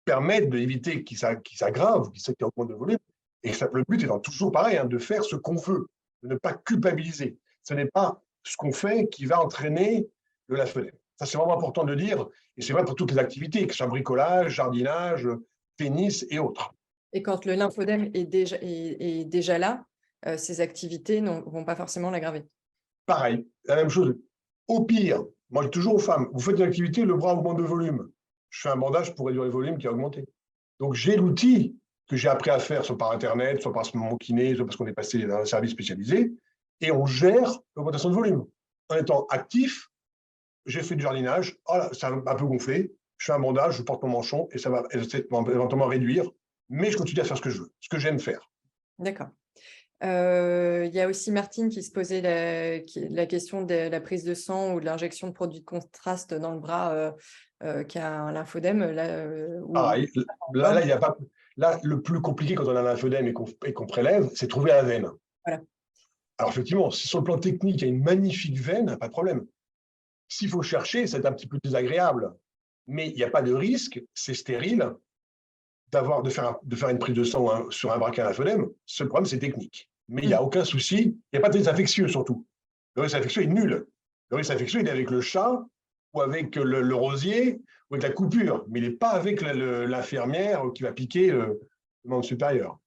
permet d'éviter qu'il s'aggrave, qu'il augmente de volume. Et le but étant toujours pareil, de faire ce qu'on veut, de ne pas culpabiliser. Ce n'est pas ce qu'on fait qui va entraîner le lymphœdème. Ça, c'est vraiment important de le dire. Et c'est vrai pour toutes les activités, que ce soit bricolage, jardinage, tennis et autres. Et quand le lymphodème est déjà là, ces activités ne vont pas forcément l'aggraver. Pareil, la même chose. Au pire, moi je dis toujours aux femmes, vous faites une activité, le bras augmente de volume. Je fais un bandage pour réduire le volume qui a augmenté. Donc j'ai l'outil que j'ai appris à faire, soit par Internet, soit par mon kiné, soit parce qu'on est passé dans un service spécialisé, et on gère l'augmentation de volume. En étant actif, j'ai fait du jardinage, ça a un peu gonflé, je fais un bandage, je porte mon manchon, et ça va éventuellement réduire, mais je continue à faire ce que je veux, ce que j'aime faire. D'accord. Il y a aussi Martine qui se posait la question de la prise de sang ou de l'injection de produits de contraste dans le bras qui a un lymphodème. Pareil, il y a pas. Là, le plus compliqué quand on a un lymphodème et qu'on prélève, c'est trouver la veine. Voilà. Alors effectivement, si sur le plan technique, il y a une magnifique veine, pas de problème. S'il faut chercher, c'est un petit peu désagréable. Mais il n'y a pas de risque, c'est stérile, de faire une prise de sang sur un bras qui a un lymphodème. Ce problème, c'est technique. Mais il n'y a aucun souci, il n'y a pas de risque infectieux surtout. Le risque infectieux est nul. Le risque infectieux, il est avec le chat ou avec le rosier ou avec la coupure, mais il n'est pas avec l'infirmière qui va piquer le membre supérieur.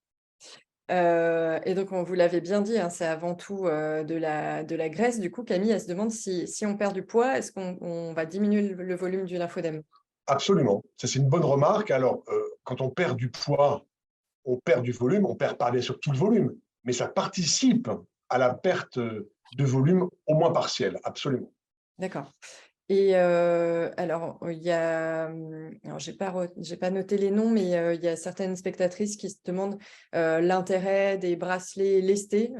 Et donc, vous l'avez bien dit, c'est avant tout de la graisse. Du coup, Camille, elle se demande si on perd du poids, est-ce qu'on va diminuer le volume du lymphodème? Absolument. Ça, c'est une bonne remarque. Alors, quand on perd du poids, on perd du volume, on perd par bien sûr tout le volume, mais ça participe à la perte de volume au moins partielle, absolument. D'accord. Et alors, il y a, alors j'ai pas noté les noms, mais il y a certaines spectatrices qui se demandent l'intérêt des bracelets lestés,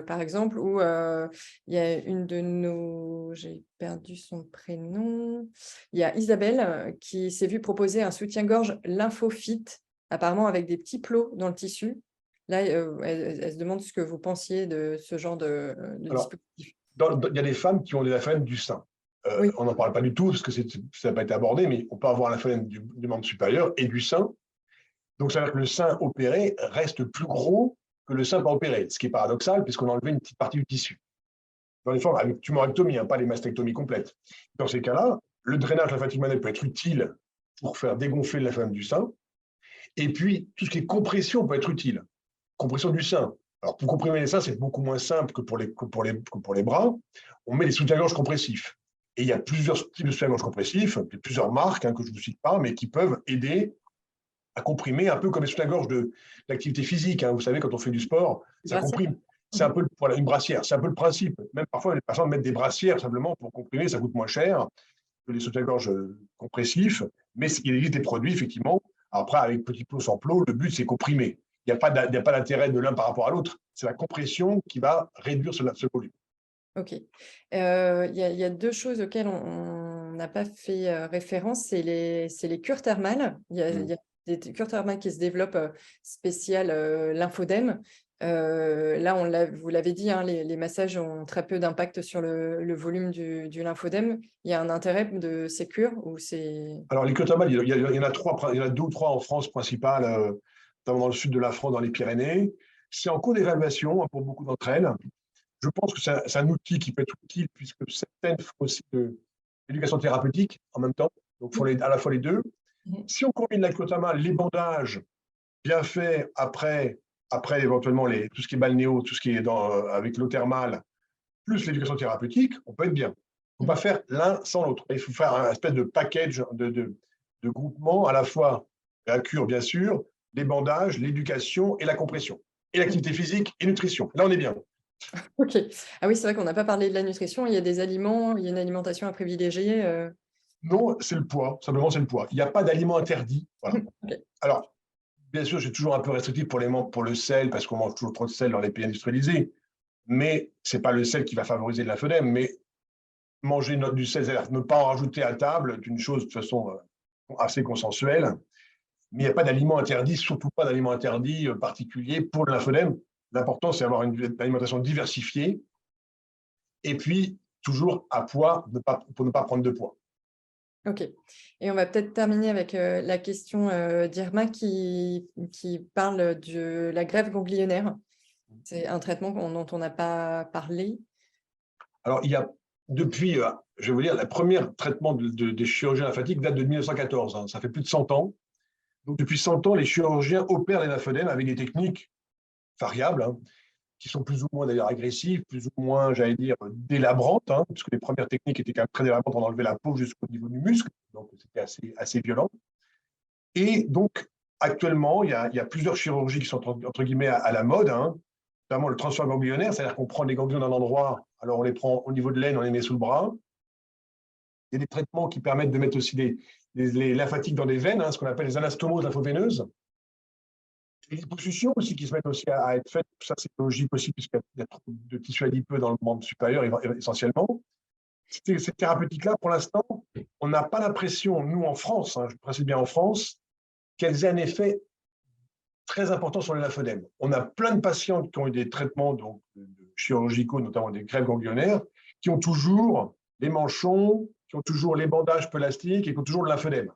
par exemple, ou il y a une de nos, j'ai perdu son prénom, il y a Isabelle qui s'est vue proposer un soutien-gorge LymphoFit, apparemment avec des petits plots dans le tissu. Là, elle se demande ce que vous pensiez de ce genre de Alors, dispositif. il y a des femmes qui ont des lymphoèmes du sein. Oui. On n'en parle pas du tout parce que ça n'a pas été abordé, mais on peut avoir un lymphœdème du membre supérieur et du sein. Donc, ça veut dire que le sein opéré reste plus gros que le sein pas opéré, ce qui est paradoxal puisqu'on a enlevé une petite partie du tissu. Dans les formes avec tumorectomie, pas les mastectomies complètes. Dans ces cas-là, le drainage lymphatique manuel peut être utile pour faire dégonfler le lymphœdème du sein. Et puis, tout ce qui est compression peut être utile. Compression du sein. Alors, pour comprimer les seins, c'est beaucoup moins simple que pour les bras. On met des soutiens-gorge compressifs. Et il y a plusieurs types de soutiens-gorge compressifs, plusieurs marques que je ne vous cite pas, mais qui peuvent aider à comprimer un peu comme les soutiens-gorge d'activité physique. Vous savez, quand on fait du sport, ça comprime. C'est un peu une brassière, c'est un peu le principe. Même parfois, les personnes mettent des brassières simplement pour comprimer, ça coûte moins cher que les soutiens-gorge compressifs, mais il existe des produits, effectivement. Après, avec petit plot sans plot, le but, c'est comprimer. Il n'y a pas d'intérêt de l'un par rapport à l'autre. C'est la compression qui va réduire ce volume. Ok. Il y a deux choses auxquelles on n'a pas fait référence, c'est les cures thermales. Il y a des cures thermales qui se développent spéciales lymphodème. Là, vous l'avez dit, les massages ont très peu d'impact sur le volume du lymphodème. Il y a un intérêt de ces cures ou c'est... Alors, les cures thermales, il y en a il y en a deux ou trois en France principales, notamment dans le sud de la France, dans les Pyrénées. C'est en cours d'évaluation pour beaucoup d'entre elles. je pense que c'est un outil qui peut être utile puisque certaines font aussi de l'éducation thérapeutique en même temps, donc il faut à la fois les deux. Si on combine l'acutama, les bandages bien faits après éventuellement tout ce qui est balnéo, tout ce qui est avec l'eau thermale, plus l'éducation thérapeutique, on peut être bien. Il ne faut pas faire l'un sans l'autre. Il faut faire un espèce de package de groupement, à la fois la cure, bien sûr, les bandages, l'éducation et la compression. Et l'activité physique et nutrition. Là, on est bien. Ok. Ah oui, c'est vrai qu'on n'a pas parlé de la nutrition. Il y a des aliments, il y a une alimentation à privilégier. Non, c'est le poids. Simplement, c'est le poids. Il n'y a pas d'aliments interdits. Voilà. Ok. Alors, bien sûr, j'ai toujours un peu restrictif pour le sel, parce qu'on mange toujours trop de sel dans les pays industrialisés. Mais ce n'est pas le sel qui va favoriser le lymphœdème. Mais manger du sel, c'est-à-dire ne pas en rajouter à table, est une chose de toute façon assez consensuelle. Mais il n'y a pas d'aliments interdits, surtout pas d'aliments interdits particuliers pour le lymphœdème. L'important, c'est d'avoir une alimentation diversifiée et puis toujours à poids pour ne pas prendre de poids. Ok. Et on va peut-être terminer avec la question d'Irma qui parle de la greffe ganglionnaire. C'est un traitement dont on n'a pas parlé. Alors, il y a depuis, je vais vous dire, le premier traitement des chirurgiens lymphatiques date de 1914. Hein, ça fait plus de 100 ans. Donc, depuis 100 ans, les chirurgiens opèrent les lymphodèmes avec des techniques variables, hein, qui sont plus ou moins d'ailleurs agressives, plus ou moins, j'allais dire, délabrantes, hein, puisque les premières techniques étaient quand même très délabrantes, on enlevait la peau jusqu'au niveau du muscle, donc c'était assez violent. Et donc, actuellement, il y a plusieurs chirurgies qui sont entre guillemets à la mode, hein, notamment le transfert ganglionnaire, c'est-à-dire qu'on prend les ganglions d'un endroit, alors on les prend au niveau de l'aine, on les met sous le bras. Il y a des traitements qui permettent de mettre aussi les lymphatiques dans des veines, hein, ce qu'on appelle les anastomoses lymphoveineuses. Les liposuctions aussi qui se mettent aussi à être faites, ça c'est logique aussi puisqu'il y a trop de tissu adipeux dans le membre supérieur essentiellement. Ces thérapeutiques-là, pour l'instant, on n'a pas l'impression, nous en France, hein, je précise bien en France, qu'elles aient un effet très important sur les lymphodèmes. On a plein de patients qui ont eu des traitements donc, chirurgicaux, notamment des greffes ganglionnaires, qui ont toujours les manchons, qui ont toujours les bandages plastiques et qui ont toujours le lymphodème.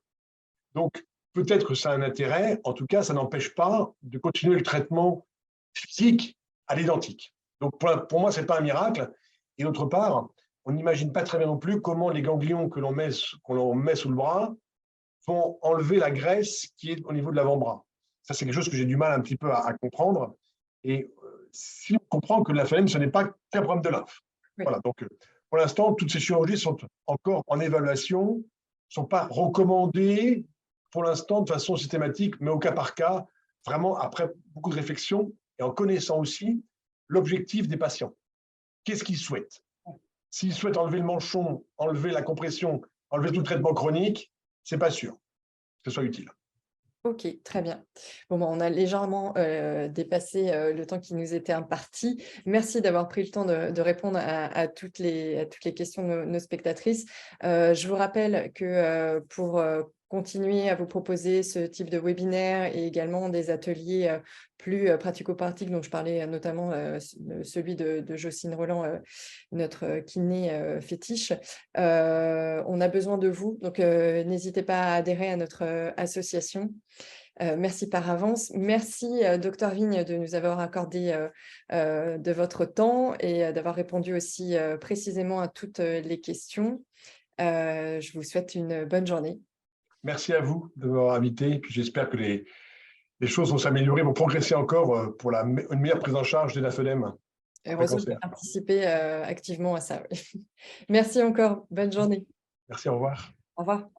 Donc, peut-être que ça a un intérêt, en tout cas, ça n'empêche pas de continuer le traitement physique à l'identique. Donc, pour moi, ce n'est pas un miracle. Et d'autre part, on n'imagine pas très bien non plus comment les ganglions que l'on met sous le bras vont enlever la graisse qui est au niveau de l'avant-bras. Ça, c'est quelque chose que j'ai du mal un petit peu à comprendre. Et si on comprend que le lymphœdème, ce n'est pas qu'un problème de lymphe. Oui. Voilà, donc pour l'instant, toutes ces chirurgies sont encore en évaluation, ne sont pas recommandées pour l'instant de façon systématique, mais au cas par cas, vraiment après beaucoup de réflexion et en connaissant aussi l'objectif des patients. Qu'est-ce qu'ils souhaitent? S'ils souhaitent enlever le manchon, enlever la compression, enlever tout le traitement chronique, ce n'est pas sûr que ce soit utile. Ok, très bien. Bon, on a légèrement dépassé le temps qui nous était imparti. Merci d'avoir pris le temps de répondre à toutes les questions de nos spectatrices. Je vous rappelle que pour continuer à vous proposer ce type de webinaire et également des ateliers plus pratico-pratiques, dont je parlais notamment celui de Jocelyne Roland, notre kiné fétiche. On a besoin de vous, donc n'hésitez pas à adhérer à notre association. Merci par avance. Merci, Dr Vigne, de nous avoir accordé de votre temps et d'avoir répondu aussi précisément à toutes les questions. Je vous souhaite une bonne journée. Merci à vous de m'avoir invité. Puis j'espère que les choses vont s'améliorer, vont progresser encore pour une meilleure prise en charge des lymphœdèmes. Heureusement de participer activement à ça. Oui. Merci encore. Bonne journée. Merci, au revoir. Au revoir.